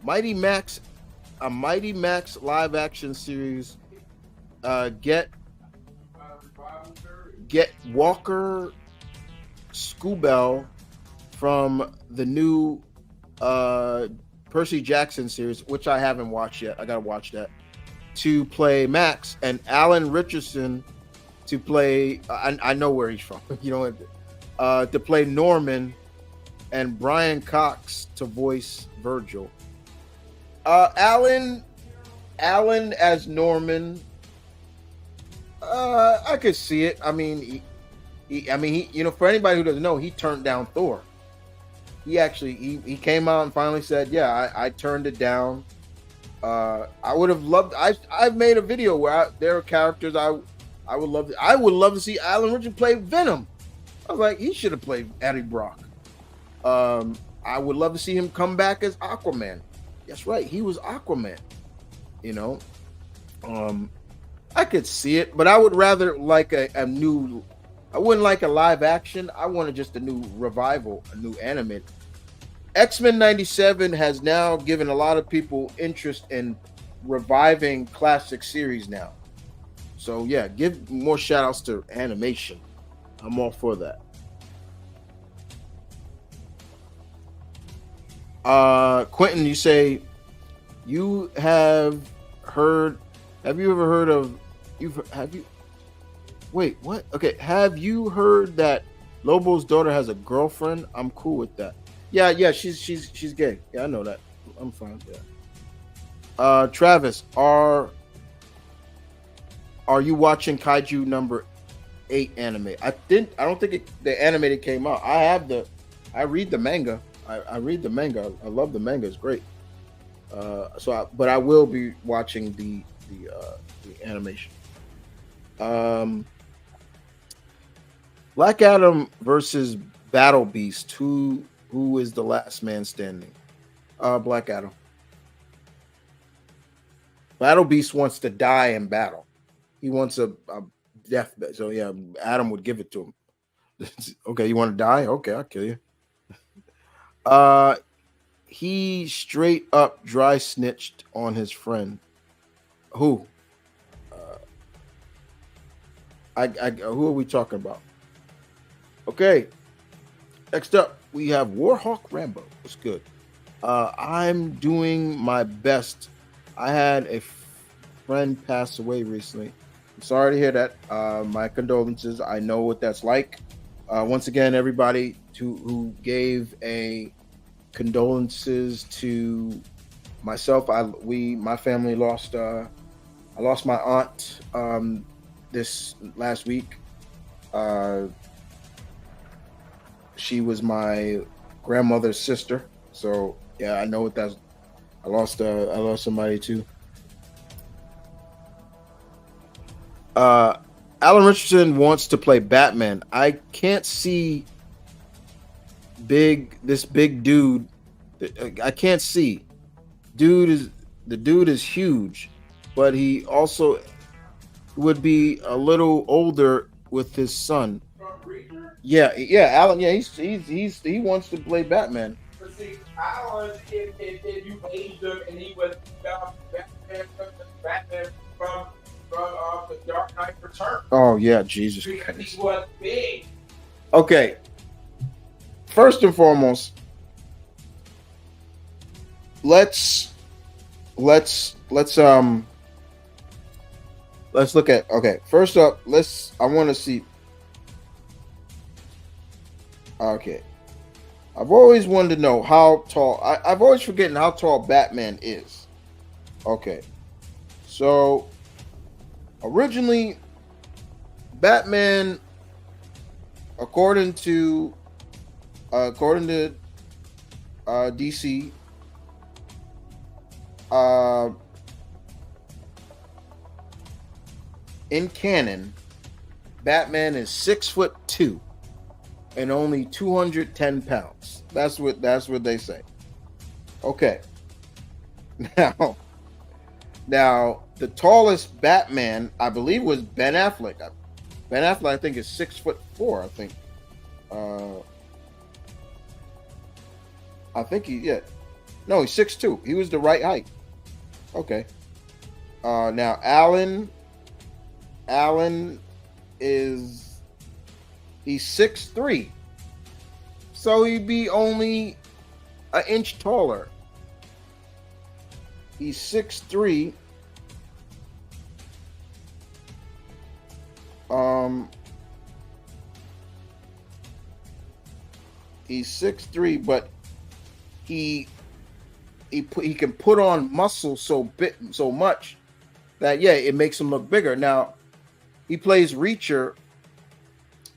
Mighty Max, a Mighty Max live action series. Get Walker Scubell from the new uh Percy Jackson series, which I haven't watched yet. I gotta watch that. To play Max, and Alan Richardson to play. I know where he's from. You know, to play Norman, and Brian Cox to voice Virgil. Alan as Norman. I could see it. I mean, you know, for anybody who doesn't know, he turned down Thor. He actually he came out and finally said, "Yeah, I turned it down." I would have loved. I've made a video where there are characters I would love. I would love to see Alan Richardson play Venom. I was like, he should have played Eddie Brock. I would love to see him come back as Aquaman. That's right, he was Aquaman. You know, I could see it, but I would rather like a new. I wouldn't like a live action. I wanted just a new revival, a new animated. X-Men 97 has now given a lot of people interest in reviving classic series now. So yeah, give more shout outs to animation. I'm all for that. Quentin, you say you have heard. Have you ever heard of? Have you? Wait, what? Okay, have you heard that Lobo's daughter has a girlfriend? I'm cool with that. Yeah, she's gay. Yeah, I know that. I'm fine. Yeah. Travis, are you watching Kaiju number 8 anime? I don't think the animated came out. I read the manga. I read the manga. I love the manga. It's great. But I will be watching the animation. Black Adam versus Battle Beast. Who is the last man standing? Black Adam. Battle Beast wants to die in battle. He wants a deathbed. So yeah, Adam would give it to him. Okay, you want to die? Okay, I'll kill you. He straight up dry snitched on his friend. Who? Who are we talking about? Okay. Next up, we have Warhawk Rambo. What's good? I'm doing my best. I had a friend pass away recently. I'm sorry to hear that. My condolences. I know what that's like. Once again, everybody who gave a condolences to myself. My family lost. I lost my aunt this last week. She was my grandmother's sister. So yeah, I know what that's. I lost somebody too. Alan Richardson wants to play Batman. I can't see this big dude. I can't see. The dude is huge, but he also would be a little older with his son. Yeah, Alan. Yeah, he wants to play Batman. But see, Alan, if you aged him and he was Batman from the Dark Knight Returns. Oh yeah, Jesus because Christ. He was big. Okay. First and foremost, let's look at. Okay, first up, I want to see. Okay, I've always wanted to know how tall. I've always forgotten how tall Batman is. Okay, so originally, Batman, according to DC, in canon, Batman is 6'2" and only 210 pounds. That's what they say. Okay. Now, the tallest Batman, I believe, was Ben Affleck. Ben Affleck, I think, is 6'4". I think. Uh, I think he, yeah. No, he's 6'2". He was the right height. Okay. Now Allen is he's 6'3", so he'd be only an inch taller. He's 6'3". Um, he's 6'3", but he he can put on muscle so much that yeah, it makes him look bigger. Now he plays Reacher,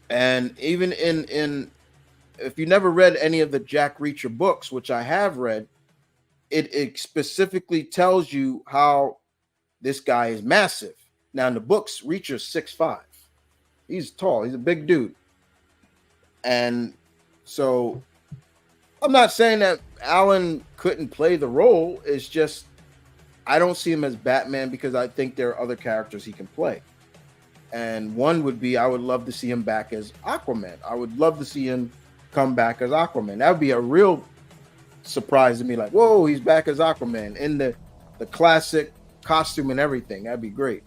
and even in if you never read any of the Jack Reacher books, which I have read, it specifically tells you how this guy is massive. Now in the books, Reacher's 6'5". He's tall. He's a big dude, and so I'm not saying that Alan couldn't play the role. It's just I don't see him as Batman because I think there are other characters he can play. And one would be I would love to see him back as Aquaman. I would love to see him come back as Aquaman. That would be a real surprise to me. Like, whoa, he's back as Aquaman in the classic costume and everything. That'd be great.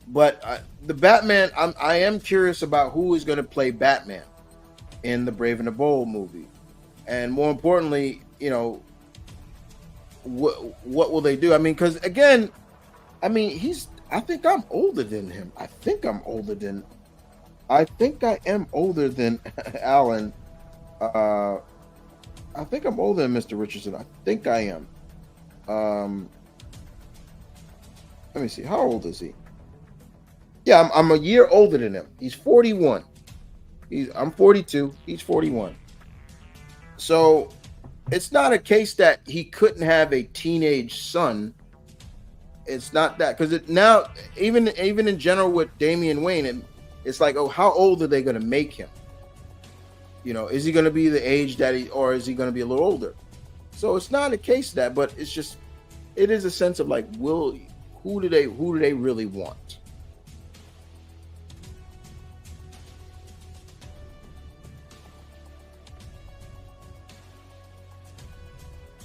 But the Batman, I am curious about who is going to play Batman in the Brave and the Bold movie, and more importantly, you know, what will they do? I mean, because again, I mean, I think I'm older than him. I think I am older than Alan. I think I'm older than Mr. Richardson. I think I am. Let me see. How old is he? Yeah, I'm a year older than him. He's 41. I'm 42. He's 41. So it's not a case that he couldn't have a teenage son. It's not that, because now even in general with Damian Wayne, it's like, oh, how old are they going to make him? You know, is he going to be the age that or is he going to be a little older? So it's not a case of that, but it's just, it is a sense of like, who do they really want?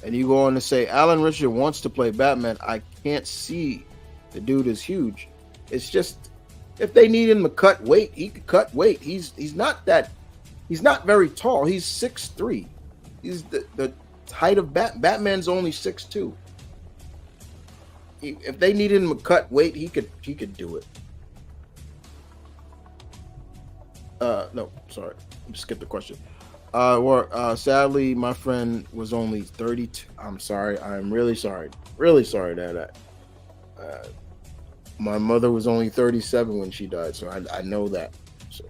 And you go on to say, Alan Richard wants to play Batman. I can't see the dude is huge. It's just, if they need him to cut weight, he could cut weight. He's not very tall. He's 6'3". He's the height of Batman's only 6'2". If they needed him to cut weight, he could do it. No, sorry. Skip the question. Sadly, my friend was only 32. I'm sorry. I'm really sorry. Really sorry that my mother was only 37 when she died, so I know that. So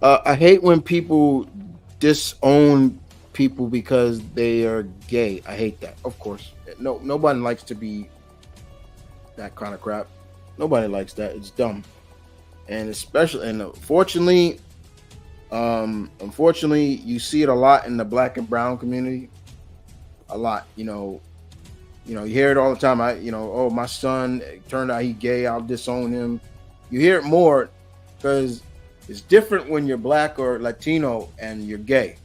I hate when people disown people because they are gay. I hate that. Of course, nobody likes to be that kind of crap. Nobody likes that. It's dumb, and especially and unfortunately, you see it a lot in the Black and brown community. A lot, you hear it all the time. Oh, my son, it turned out he gay. I'll disown him. You hear it more because it's different when you're Black or Latino and you're gay.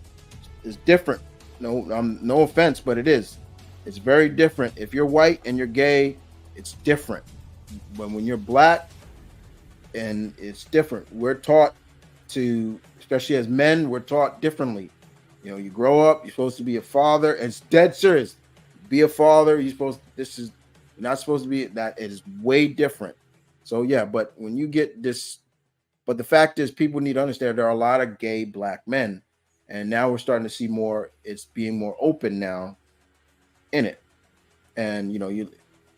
It's different. No offense, but it is. It's very different. If you're white and you're gay, it's different. But when you're Black, and it's different. We're taught to, especially as men, we're taught differently. You grow up, you're supposed to be a father, and it's dead serious. Be a father, you're not supposed to be that. It is way different. So yeah, but when you get this, but the fact is, people need to understand there are a lot of gay Black men, and now we're starting to see more. It's being more open now in it, and you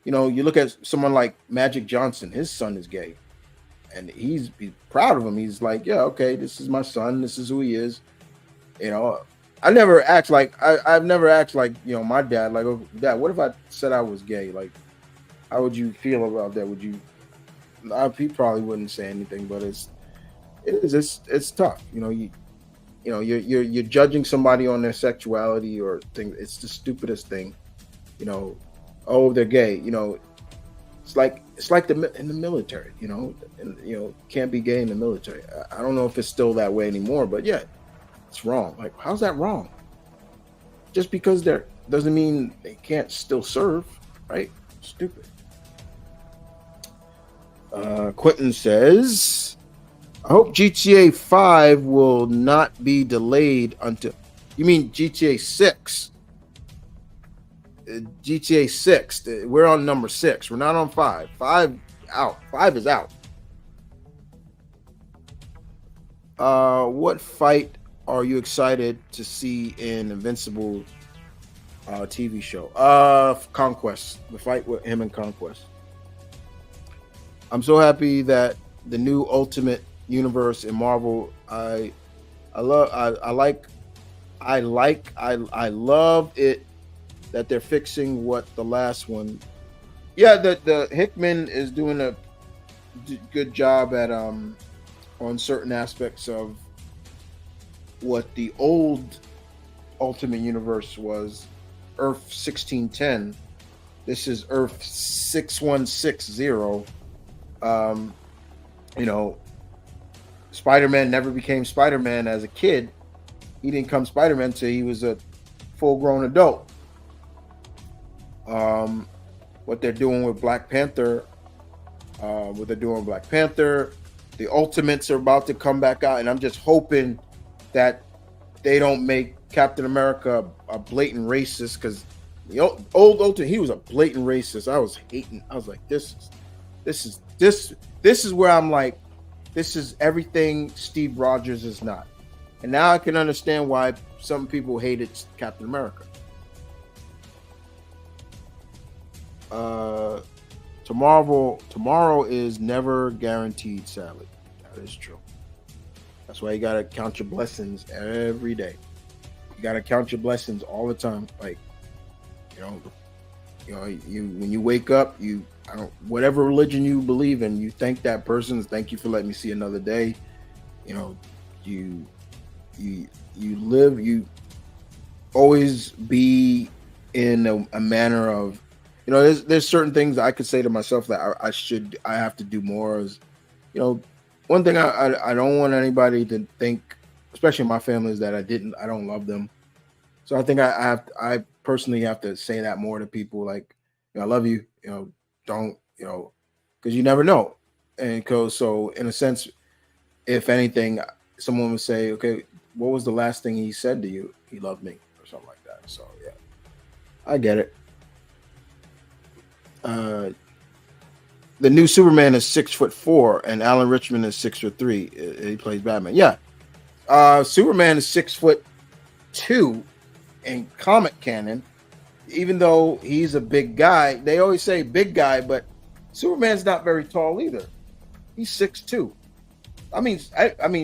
look at someone like Magic Johnson. His son is gay. And he's proud of him. He's like, yeah, okay, this is my son. This is who he is. I never act like I've never acted like my dad. Like, oh, Dad, what if I said I was gay? Like, how would you feel about that? Would you? He probably wouldn't say anything, but it's tough. You're judging somebody on their sexuality or things. It's the stupidest thing. oh, they're gay. It's like in the military. And can't be gay in the military. I don't know if it's still that way anymore, but yeah, it's wrong. Like, how's that wrong? Just because they're doesn't mean they can't still serve, right? Stupid. Quentin says, I hope GTA 5 will not be delayed until. You mean GTA 6? GTA 6. We're on number 6. We're not on 5. 5 out. 5 is out. What fight are you excited to see in Invincible TV show? Conquest. The fight with him and Conquest. I'm so happy that the new Ultimate Universe in Marvel. I love it that they're fixing what the last one. Yeah, the Hickman is doing a good job at on certain aspects of what the old Ultimate Universe was. Earth 1610. This is Earth 6160. Spider-Man never became Spider-Man as a kid. He didn't come Spider-Man until he was a full-grown adult. What they're doing with Black Panther, the Ultimates are about to come back out, and I'm just hoping that they don't make Captain America a blatant racist, because the old Ultimate, he was a blatant racist. I was hating. I was like, this is where I'm like, this is everything Steve Rogers is not. And now I can understand why some people hated Captain America. Tomorrow is never guaranteed, sadly. That is true. That's why you gotta count your blessings every day. You gotta count your blessings all the time. Like, you when you wake up, whatever religion you believe in, you thank that person. Thank you for letting me see another day. You live. You always be in a manner of. There's certain things I could say to myself that I have to do more. Is, one thing I don't want anybody to think, especially my family, is that I don't love them. So I think I personally have to say that more to people. Like, I love you. Don't because you never know. And so in a sense, if anything, someone would say, okay, what was the last thing he said to you? He loved me or something like that. So yeah, I get it. The new Superman is 6'4", and Alan Richmond is 6'3". He plays Batman. Yeah, Superman is 6'2" in comic canon. Even though he's a big guy, they always say big guy, but Superman's not very tall either. He's 6'2". I mean,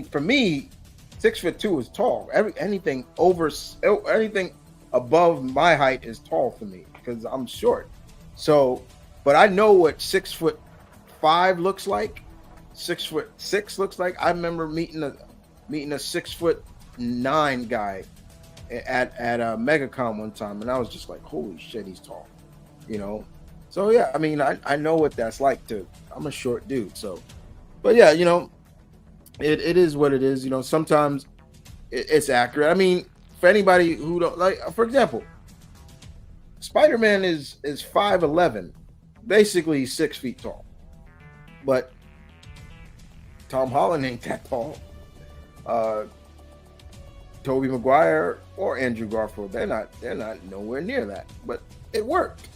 for me, 6'2" is tall. Anything above my height is tall for me because I'm short. So, but I know what 6'5" looks like. 6'6" looks like. I remember meeting a 6'9" guy at a MegaCon one time, and I was just like, holy shit, he's tall. So yeah, I mean, I know what that's like. I'm a short dude, so. But yeah, it is what it is. Sometimes it's accurate. I mean, for anybody who don't like, for example, Spider-Man is 5'11", basically 6 feet tall. But Tom Holland ain't that tall. Tobey Maguire or Andrew Garfield, they're not nowhere near that. But it worked.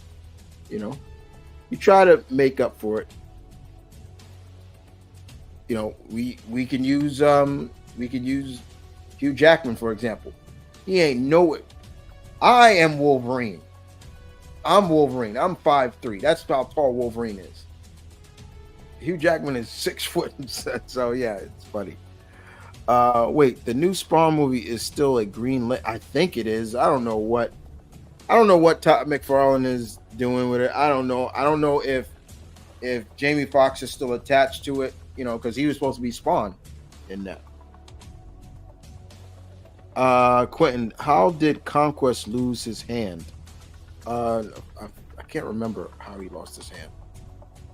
You try to make up for it. We can use Hugh Jackman, for example. He ain't know it. I am Wolverine. I'm Wolverine. I'm 5'3". That's how tall Wolverine is. Hugh Jackman is 6 foot. So yeah, it's funny. Wait, the new Spawn movie is still a green lit. I think it is. I don't know what Todd McFarlane is doing with it. I don't know if Jamie Foxx is still attached to it, because he was supposed to be Spawn in that. Quentin, how did Conquest lose his hand? I can't remember how he lost his hand.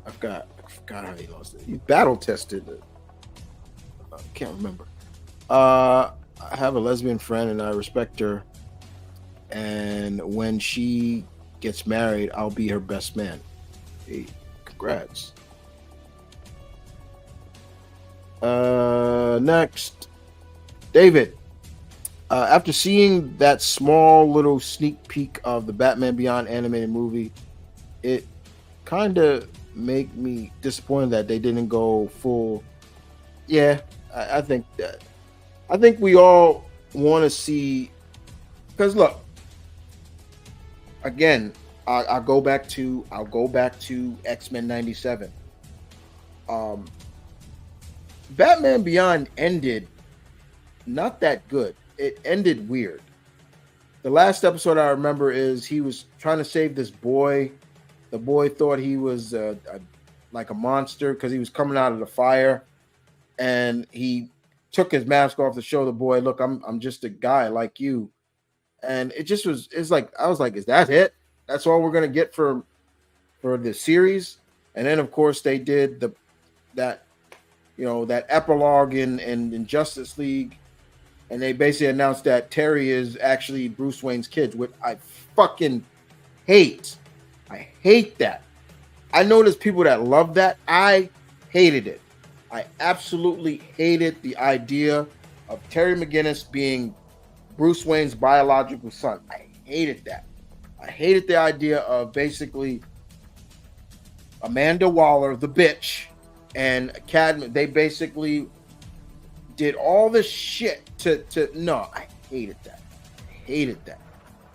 I forgot how he lost it. He battle tested. I can't remember. I have a lesbian friend and I respect her. And when she gets married, I'll be her best man. Hey, congrats. Next, David. After seeing that small little sneak peek of the Batman Beyond animated movie, it kind of make me disappointed that they didn't go full. Yeah, I think that. I think we all want to see because look again. I'll go back to X-Men '97. Um, Batman Beyond ended not that good. It ended weird. The last episode I remember is he was trying to save this boy. The boy thought he was like a monster because he was coming out of the fire, and he took his mask off to show the boy, "Look, I'm just a guy like you." And it just was. It's like I was like, "Is that it? That's all we're gonna get for the series?" And then of course they did that that epilogue in Justice League, and they basically announced that Terry is actually Bruce Wayne's kids, which I fucking hate. I hate that. I know there's people that love that. I hated it. I absolutely hated the idea of Terry McGinnis being Bruce Wayne's biological son. I hated that. I hated the idea of basically Amanda Waller, the bitch, and Cadman. They basically did all this shit to no. I hated that. I hated that.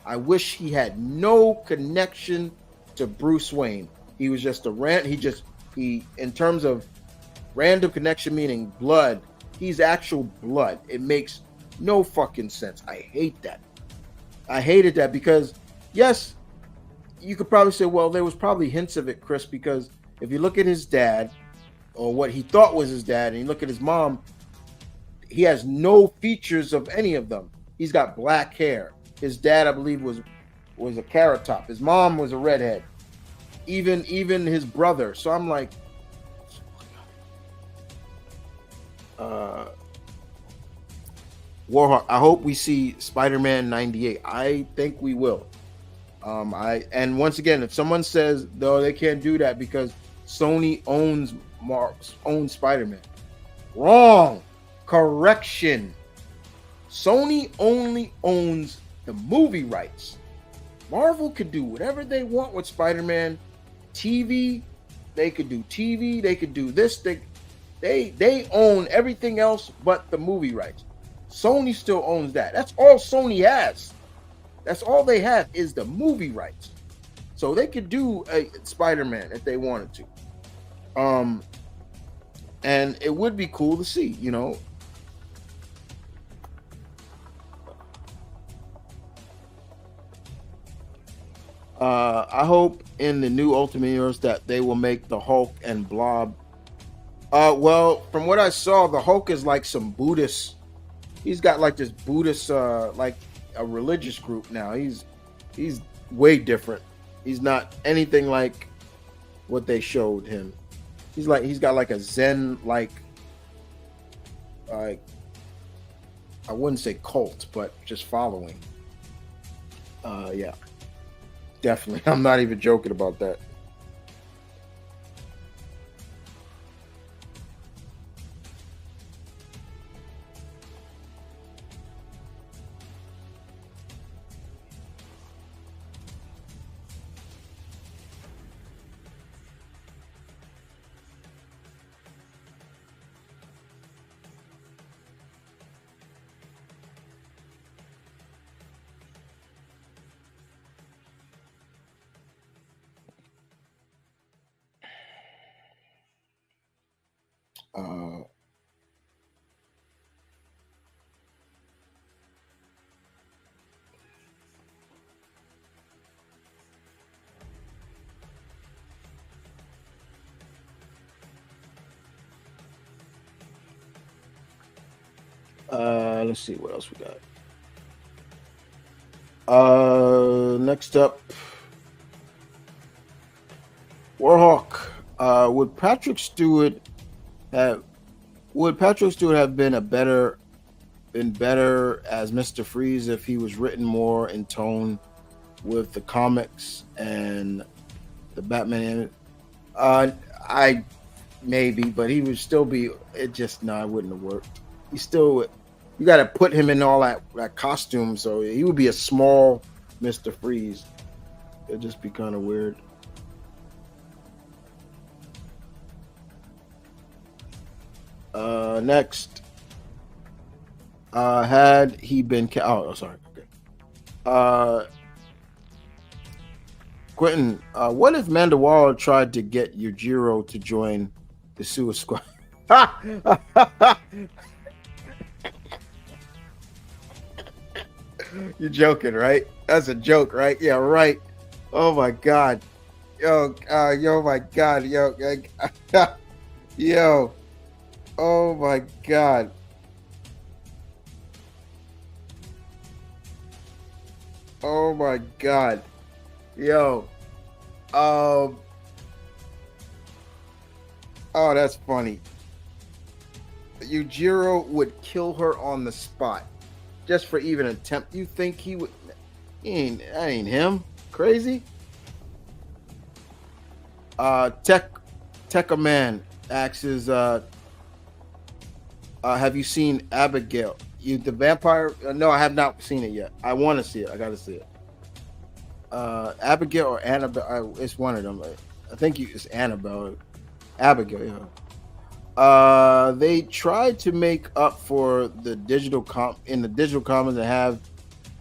I wish he had no connection to Bruce Wayne. He was just he in terms of random connection meaning blood, he's actual blood. It makes no fucking sense. I hate that. I hated that because yes, you could probably say, well, there was probably hints of it, Chris, because if you look at his dad or what he thought was his dad and you look at his mom, he has no features of any of them. He's got black hair. His dad, I believe, was a carrot top. His mom was a redhead. Even his brother. So I'm like, Warhawk. I hope we see Spider-Man '98. I think we will. And once again, if someone says no, they can't do that because Sony owns Spider-Man. Wrong. Correction. Sony only owns the movie rights. Marvel could do whatever they want with Spider-Man. TV, they could do TV, they could do this. They own everything else but the movie rights. Sony still owns that. That's all Sony has. That's all they have is the movie rights. So they could do a Spider-Man if they wanted to. And it would be cool to see, I hope in the new Ultimate Universe that they will make the Hulk and Blob. Well, from what I saw, the Hulk is like some Buddhist. He's got like this Buddhist, like a religious group now. He's way different. He's not anything like what they showed him. He's got like a Zen like I wouldn't say cult, but just following. Yeah. Definitely. I'm not even joking about that. Uh, let's see what else we got. Next up, Warhawk. Would Patrick Stewart have been better as Mr. Freeze if he was written more in tone with the comics and the Batman? I maybe, but he would still be. It just no, it wouldn't have worked. He still, you got to put him in all that costume, so he would be a small Mr. Freeze. It'd just be kind of weird. Next, had he been? Sorry. Okay. Quentin, what if Mandawara tried to get Yujiro to join the Suicide Squad? You're joking, right? That's a joke, right? Yeah, right. Oh my god, my god, yo, oh my god, oh my god, yo, um, oh, that's funny. Yujiro would kill her on the spot just for even attempt. You think he would? That ain't him. Crazy. Tech Man asks, have you seen Abigail? The vampire? No, I have not seen it yet. I want to see it. I got to see it. Abigail or Annabelle? It's one of them. I think it's Annabelle. Abigail. Yeah. They tried to make up for the digital comics and have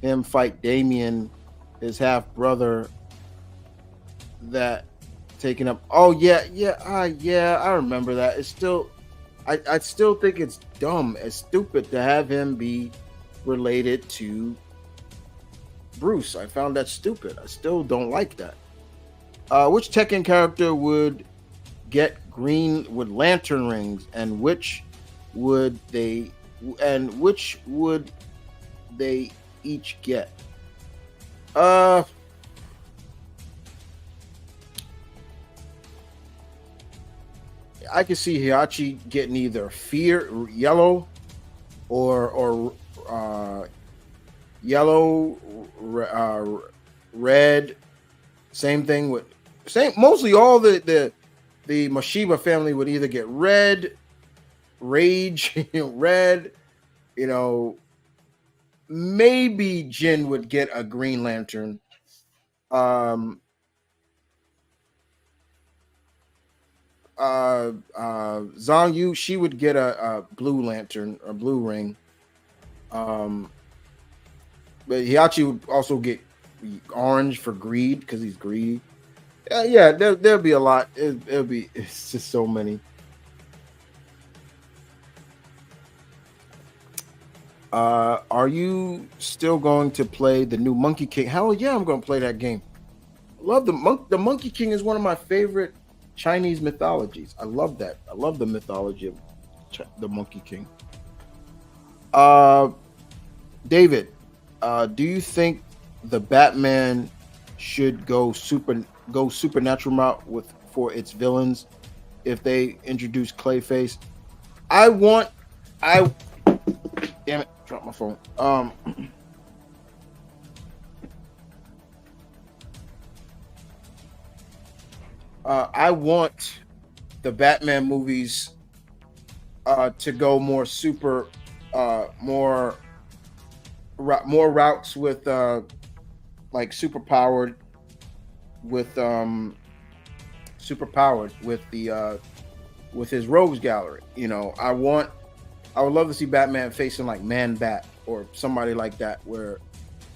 him fight Damien, his half brother. That taken up. Oh yeah, I remember that. It's still, I still think it's dumb, it's stupid to have him be related to Bruce. I found that stupid. I still don't like that. Which Tekken character would get green with lantern rings, and which would they each get? I can see Hiachi getting either yellow or yellow, red. Same thing with mostly all the Mashiba family would either get red, rage, red. Maybe Jin would get a Green Lantern. Zhang Yu, she would get a blue lantern, a blue ring. But Hiachi would also get orange for greed because he's greedy. Yeah, there'll be a lot. It's just so many. Are you still going to play the new Monkey King? Hell yeah, I'm going to play that game. Love the Monkey King is one of my favorite Chinese mythologies. I love that. I love the mythology of the Monkey King. David, do you think the Batman should go supernatural route for its villains if they introduce Clayface? Damn it, dropped my phone. I want the Batman movies to go more more routes with like superpowered with with his rogues gallery. I would love to see Batman facing like Man Bat or somebody like that, where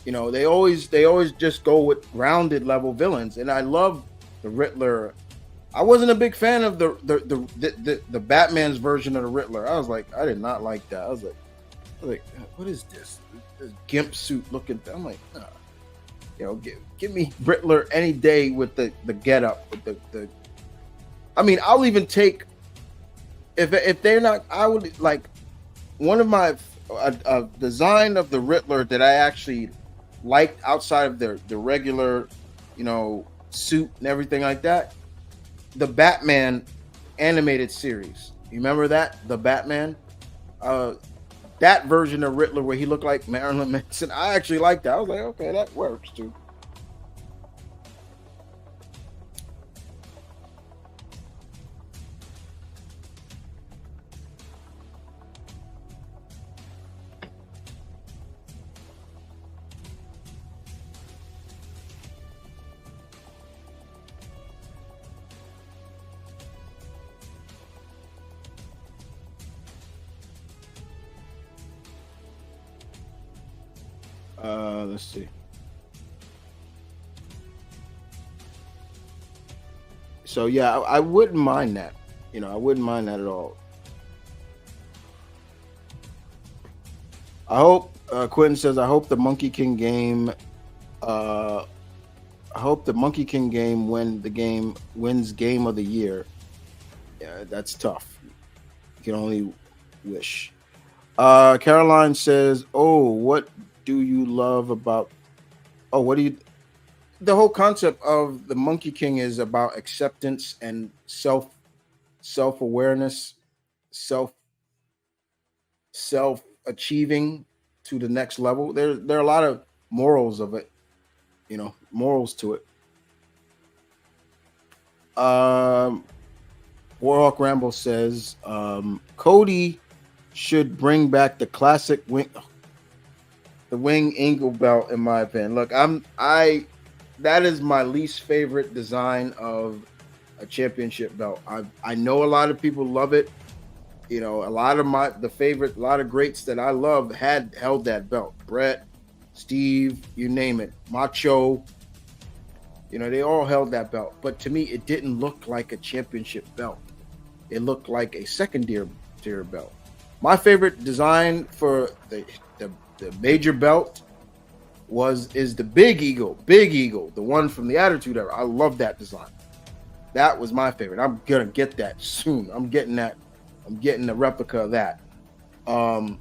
they always just go with grounded level villains. And I love the Riddler. I wasn't a big fan of the Batman's version of the Riddler. I was like, I did not like that. I was like, what is this gimp suit looking? I'm like, give me Riddler any day with the getup, with the. I mean, I'll even take if they're not. I would like one of my design of the Riddler that I actually liked outside of the regular, suit and everything like that. the Batman animated series. You remember that? The Batman? Uh that version of Riddler where he looked like Marilyn Manson. I actually liked that. I was like, okay, that works too. Let's see. So yeah, I wouldn't mind that. I wouldn't mind that at all. I hope Quentin says I hope the Monkey King game uh I hope the Monkey King game wins game of the year. Yeah, that's tough. You can only wish. Caroline says, "Oh, what do you love about what do you the whole concept of the Monkey King is about acceptance and self-awareness, self self achieving to the next level. There are a lot of morals of it, morals to it. Um, Warhawk Rambo says Cody should bring back the classic wing angle belt. In my opinion, look, I that is my least favorite design of a championship belt. I know a lot of people love it. A lot of a lot of greats that I love had held that belt. Brett, Steve, you name it, Macho. They all held that belt. But to me, it didn't look like a championship belt. It looked like a tier belt. My favorite design for the major belt is the Big Eagle, the one from the Attitude Era. I love that design. That was my favorite. I'm gonna get that soon. I'm getting that. I'm getting a replica of that. Um,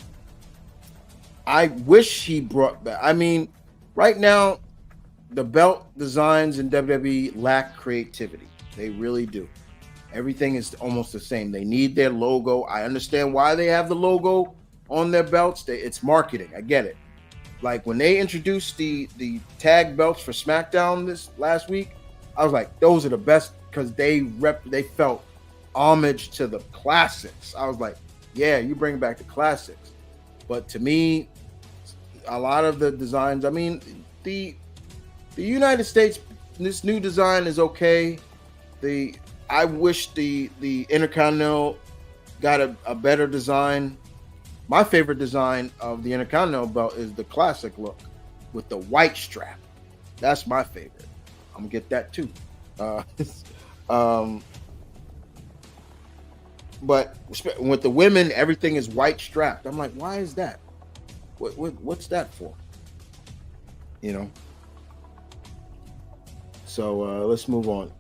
I wish he brought back. I mean, right now, the belt designs in WWE lack creativity. They really do. Everything is almost the same. They need their logo. I understand why they have the logo on their belts. It's marketing. I get it. Like when they introduced the tag belts for SmackDown this last week, I was like, those are the best because they felt homage to the classics. I was like, yeah, you bring back the classics. But to me, a lot of the designs, I mean, the United States, this new design is okay. I wish the Intercontinental got a better design. My favorite design of the Intercontinental belt is the classic look with the white strap. That's my favorite. I'm gonna get that too. Uh, um, but with the women, everything is white strapped. I'm like, why is that? What's that for? You know. So let's move on.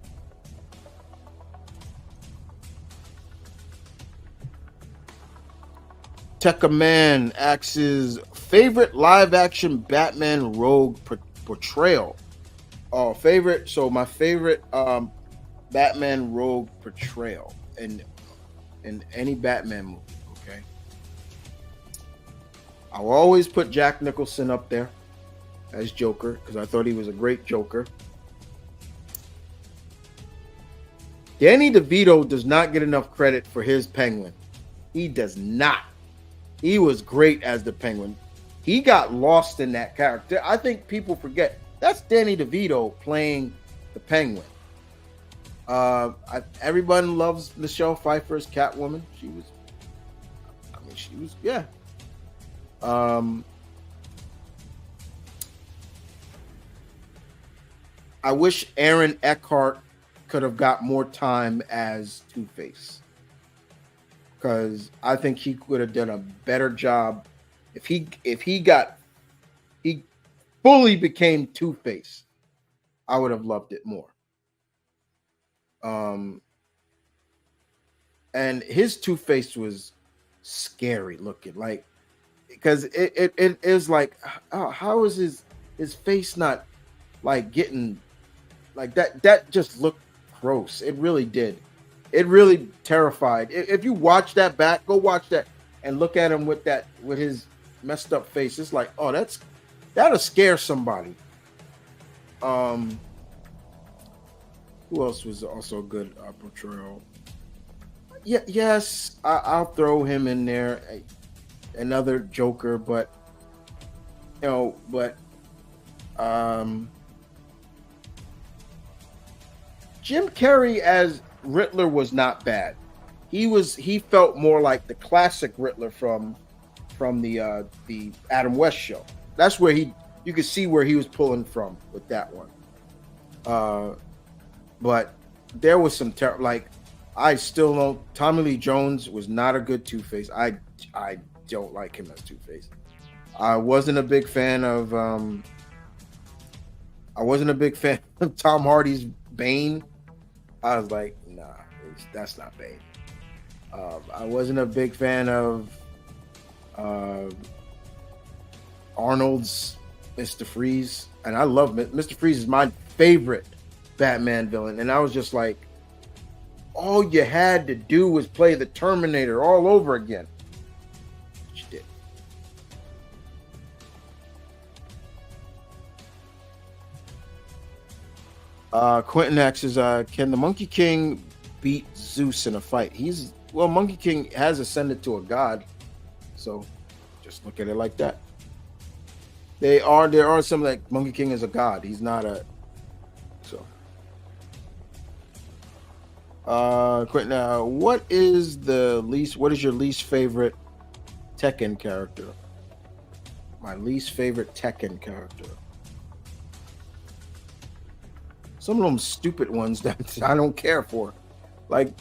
Tekka Man asks his favorite live action Batman rogue portrayal. Oh, favorite. So my favorite Batman rogue portrayal in any Batman movie. Okay, I'll always put Jack Nicholson up there as Joker because I thought he was a great Joker. Danny DeVito does not get enough credit for his Penguin. He does not. He was great as the Penguin. He got lost in that character. I think people forget that's Danny DeVito playing the Penguin. Everyone loves Michelle Pfeiffer's Catwoman. She was, yeah. I wish Aaron Eckhart could have got more time as Two-Face because I think he could have done a better job if he fully became Two-Face. I would have loved it more. Um, and his Two-Face was scary looking, like because it is like how is his face not like getting like that? That just looked gross. It really did. It really terrified. If you watch that back, go watch that and look at him with his messed up face. It's like, oh, that'll scare somebody. Um, who else was also a good portrayal? Yeah, yes, I'll throw him in there. Another Joker, but um, Jim Carrey as Riddler was not bad. He felt more like the classic Riddler from the Adam West show. That's where you could see where he was pulling from with that one. But there was some like I still know Tommy Lee Jones was not a good Two-Face. I don't like him as Two-Face. I wasn't a big fan of Tom Hardy's Bane. I was like, nah, that's not Bane. I wasn't a big fan of Arnold's Mr. Freeze, and I love Mr. Freeze is my favorite Batman villain, and I was just like, all you had to do was play the Terminator all over again. But you did. Quentin asks, can the Monkey King beat Zeus in a fight? Monkey King has ascended to a god, so just look at it like that. There are some like Monkey King is a god. He's not a so. Quentin, what is your least favorite Tekken character? My least favorite Tekken character. Some of them stupid ones that I don't care for, like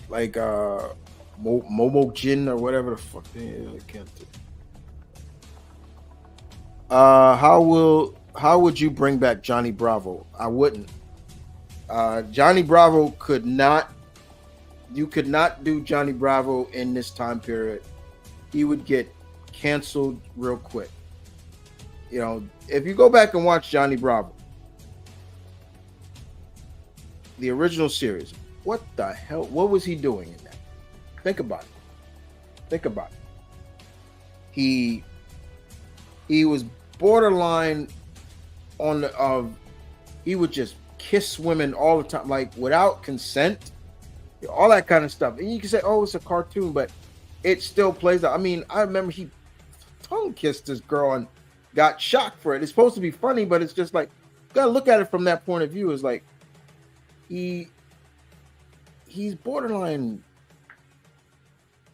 Momo Jin or whatever the fuck. I can't do. How would you bring back Johnny Bravo? I wouldn't. Johnny Bravo could not. You could not do Johnny Bravo in this time period. He would get canceled real quick. If you go back and watch Johnny Bravo, the original series, what the hell? What was he doing in that? Think about it. He was borderline on the he would just kiss women all the time, like without consent, all that kind of stuff. And you can say, oh, it's a cartoon, but it still plays out. I mean, I remember he tongue kissed this girl and got shocked for it. It's supposed to be funny, but it's just like, you gotta look at it from that point of view. It's like he's borderline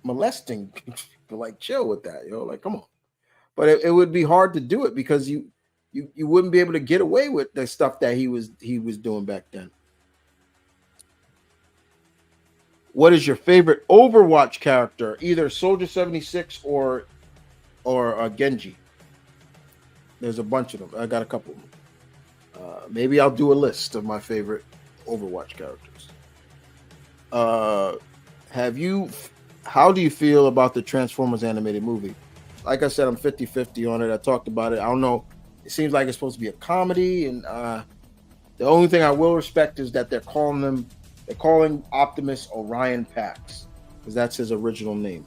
molesting. Like, chill with that, like, come on. But it would be hard to do it because you wouldn't be able to get away with the stuff that he was doing back then. What is your favorite Overwatch character? Either Soldier 76 or Genji. There's a bunch of them. I got a couple of them. Maybe I'll do a list of my favorite Overwatch characters. How do you feel about the Transformers animated movie? Like I said, I'm 50-50 on it. I talked about it. I don't know. It seems like it's supposed to be a comedy, and the only thing I will respect is that they're calling Optimus Orion Pax, because that's his original name.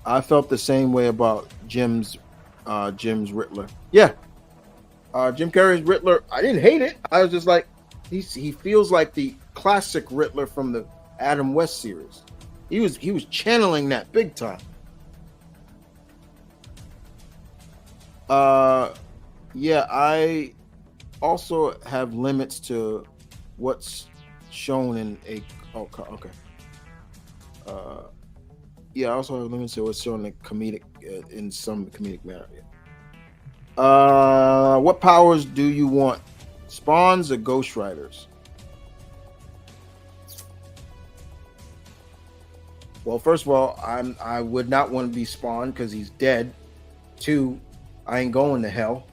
I felt the same way about Jim's Riddler. Yeah. Jim Carrey's Riddler, I didn't hate it. I was just like, he feels like the classic Riddler from the Adam West series. He was channeling that big time. Yeah, I also have limits to what's shown in a. Oh, okay. Yeah, I also have limits to what's shown in comedic, in some comedic manner. Yeah. What powers do you want? Spawns or Ghost Riders? Well, first of all, I would not want to be Spawn because he's dead. 2, I ain't going to hell.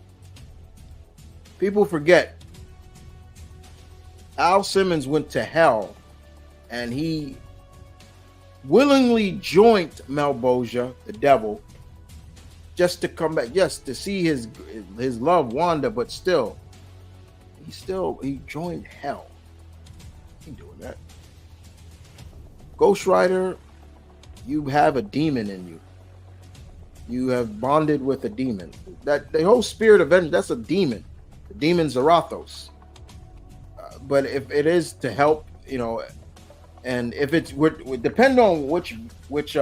People forget Al Simmons went to hell and he willingly joined Malboja, the devil, just to come back. Yes, to see his love, Wanda, but still, he joined hell. He ain't doing that. Ghost Rider, you have a demon in you. You have bonded with a demon. That the whole spirit of vengeance, that's a demon. The demon Zarathos. But if it is to help, and if it's would depend on which Ghost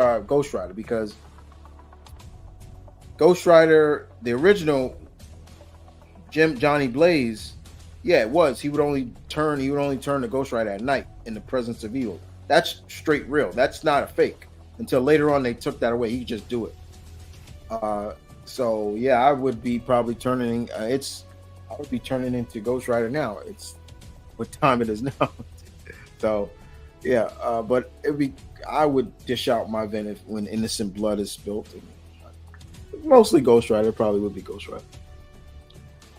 Rider, because Ghost Rider, the original Johnny Blaze, yeah, it was. He would only turn to Ghost Rider at night in the presence of evil. That's straight real. That's not a fake. Until later on they took that away. He could just do it. Uh so yeah, I would be probably turning I would be turning into Ghost Rider now. It's what time it is now. So yeah, but I would dish out my venom when innocent blood is spilt. And mostly Ghost Rider, probably would be Ghost Rider.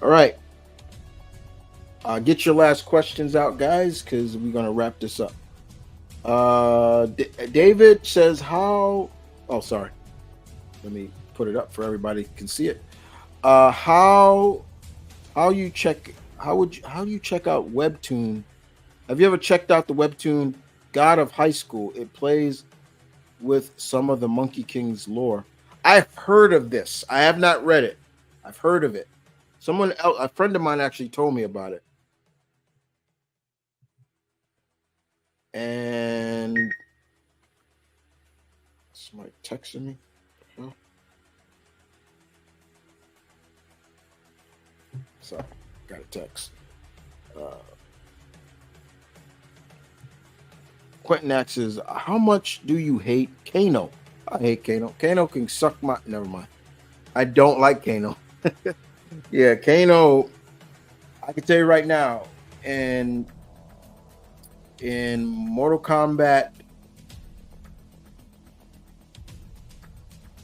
All right. Get your last questions out, guys, because we're gonna wrap this up. David says, "How?" Oh, sorry. Let me put it up for everybody can see it. How you check? How do you check out Webtoon? Have you ever checked out the Webtoon God of High School? It plays with some of the Monkey King's lore. I've heard of this. I have not read it. I've heard of it. Someone else, a friend of mine, actually told me about it. And somebody texting me. Oh, sorry, got a text. Uh, Quentin asks, "How much do you hate Kano?" I hate Kano. Kano can suck my. Never mind. I don't like Kano. Yeah, Kano. I can tell you right now, in Mortal Kombat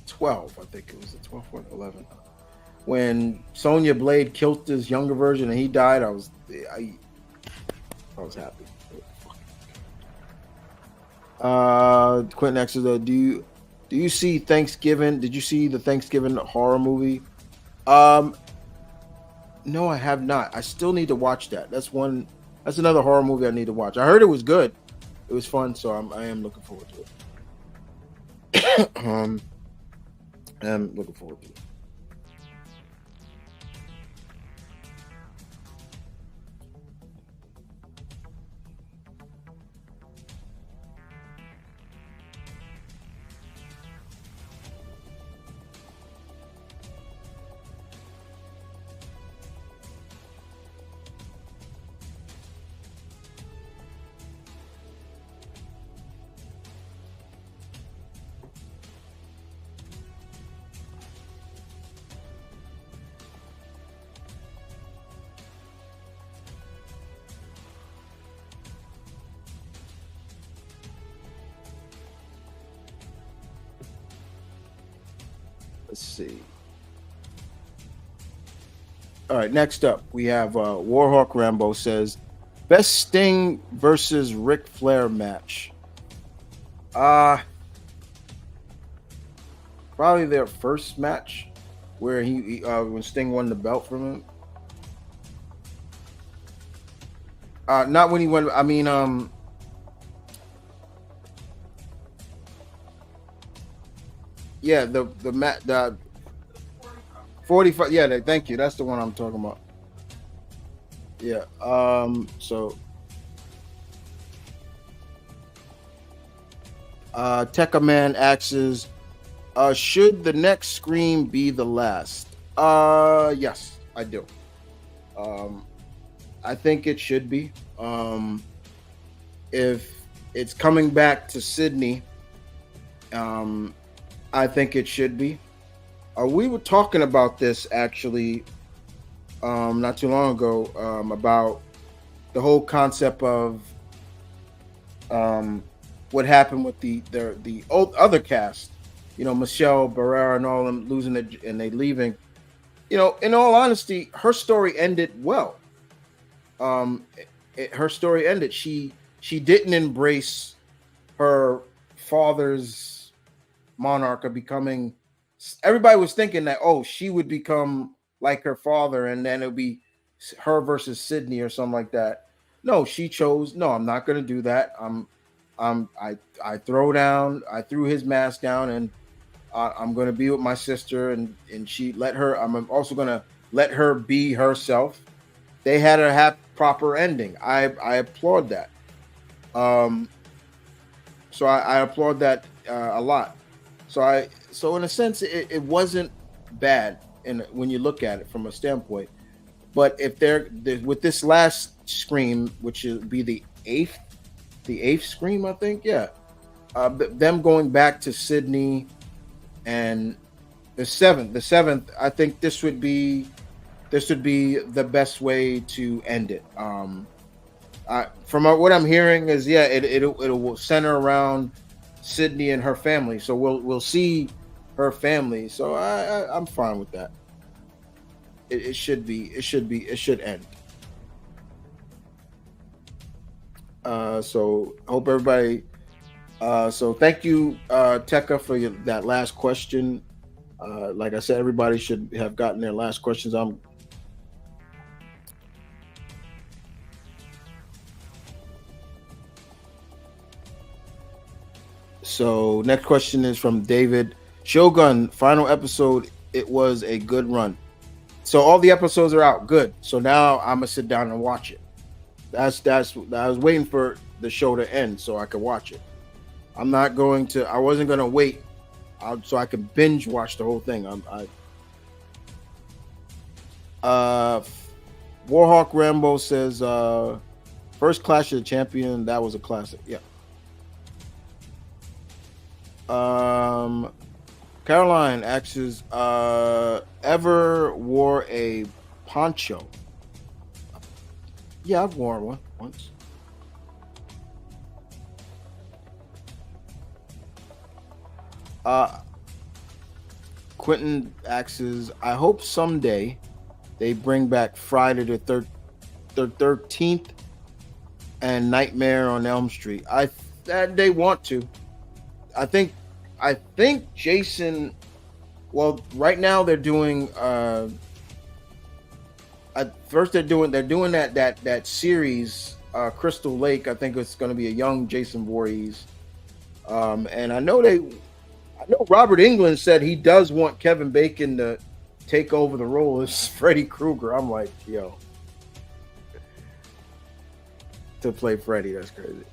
12, I think it was the 12th one, 11. When Sonya Blade killed his younger version and he died, I was happy. Quentin X, do you see Thanksgiving? Did you see the Thanksgiving horror movie? Um, no, I have not. I still need to watch that. That's another horror movie I need to watch. I heard it was good. It was fun, so I am looking forward to it. I'm looking forward to it. Let's see. All right, next up we have Warhawk Rambo says best Sting versus Ric Flair match. Uh Probably their first match where when Sting won the belt from him. Not when he won. I mean, yeah, the 45. Yeah, thank you. That's the one I'm talking about. Yeah. So Tekka Man asks, should the next Scream be the last? Yes, I do. Um, I think it should be. If it's coming back to Sydney, um, I think it should be. We were talking about this actually not too long ago about the whole concept of um, what happened with the old other cast. Michelle Barrera and all them losing it and they leaving. In all honesty, her story ended well. Her story ended. She didn't embrace her father's monarch of becoming. Everybody was thinking that she would become like her father, and then it'll be her versus Sydney or something like that. No, she chose. No, I'm not going to do that. I throw down. I threw his mask down, and I'm going to be with my sister, and she let her. I'm also going to let her be herself. They had a proper ending. I applaud that. Um, so I applaud that a lot. So in a sense, it wasn't bad, and when you look at it from a standpoint. But if they're with this last scream, which will be the eighth scream, I think, yeah, them going back to Sydney, and the seventh, I think this would be the best way to end it. From what I'm hearing is, yeah, it will center around Sydney and her family, so we'll see her family. So I'm fine with that. It should end. So hope everybody. So thank you, Tekka, for that last question. Like I said, everybody should have gotten their last questions. So next question is from David. Shogun, final episode. It was a good run. So all the episodes are out. Good. So now I'm gonna sit down and watch it. That's I was waiting for the show to end so I could watch it. I'm not going to. I wasn't gonna wait so I could binge watch the whole thing. Uh, Warhawk Rambo says, first Clash of the Champion. That was a classic. Yeah. Caroline asks, ever wore a poncho? Yeah, I've worn one once. Uh, Quentin asks, I hope someday they bring back Friday the 13th and Nightmare on Elm Street. They want to. I think Jason. Well, right now they're doing. At first they're doing that series, Crystal Lake. I think it's going to be a young Jason Voorhees. And I know Robert Englund said he does want Kevin Bacon to take over the role as Freddy Krueger. I'm like, yo, to play Freddy, that's crazy.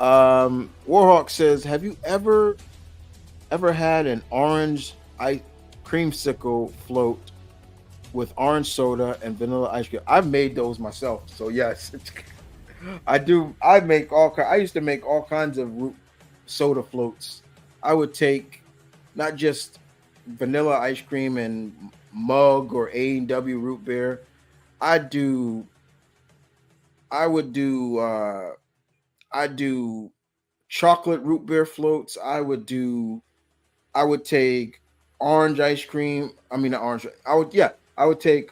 Warhawk says, have you ever had an orange ice creamsicle float with orange soda and vanilla ice cream? I've made those myself, so yes. I do. I used to make all kinds of soda floats. I would take not just vanilla ice cream and mug or A&W root beer. I do chocolate root beer floats. I would take orange ice cream. I mean, not orange. I would take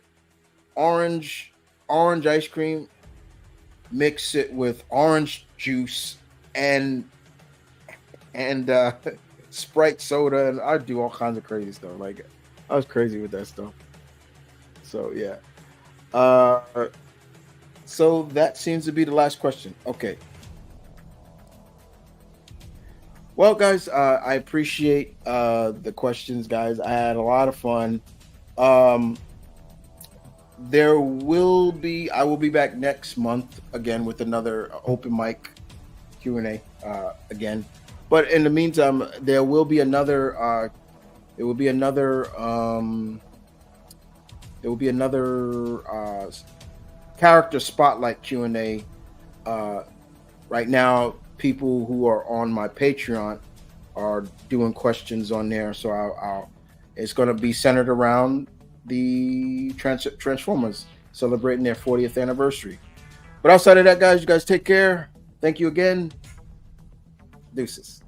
orange ice cream, mix it with orange juice and Sprite soda, and I'd do all kinds of crazy stuff. Like, I was crazy with that stuff. So yeah. So that seems to be the last question. Okay. Well, guys, I appreciate the questions, guys. I had a lot of fun. I will be back next month again with another open mic Q&A again. But in the meantime, there will be another character spotlight Q&A. Right now, people who are on my Patreon are doing questions on there, so it's going to be centered around the Transformers celebrating their 40th anniversary. But outside of that, guys, you guys take care. Thank you again. Deuces.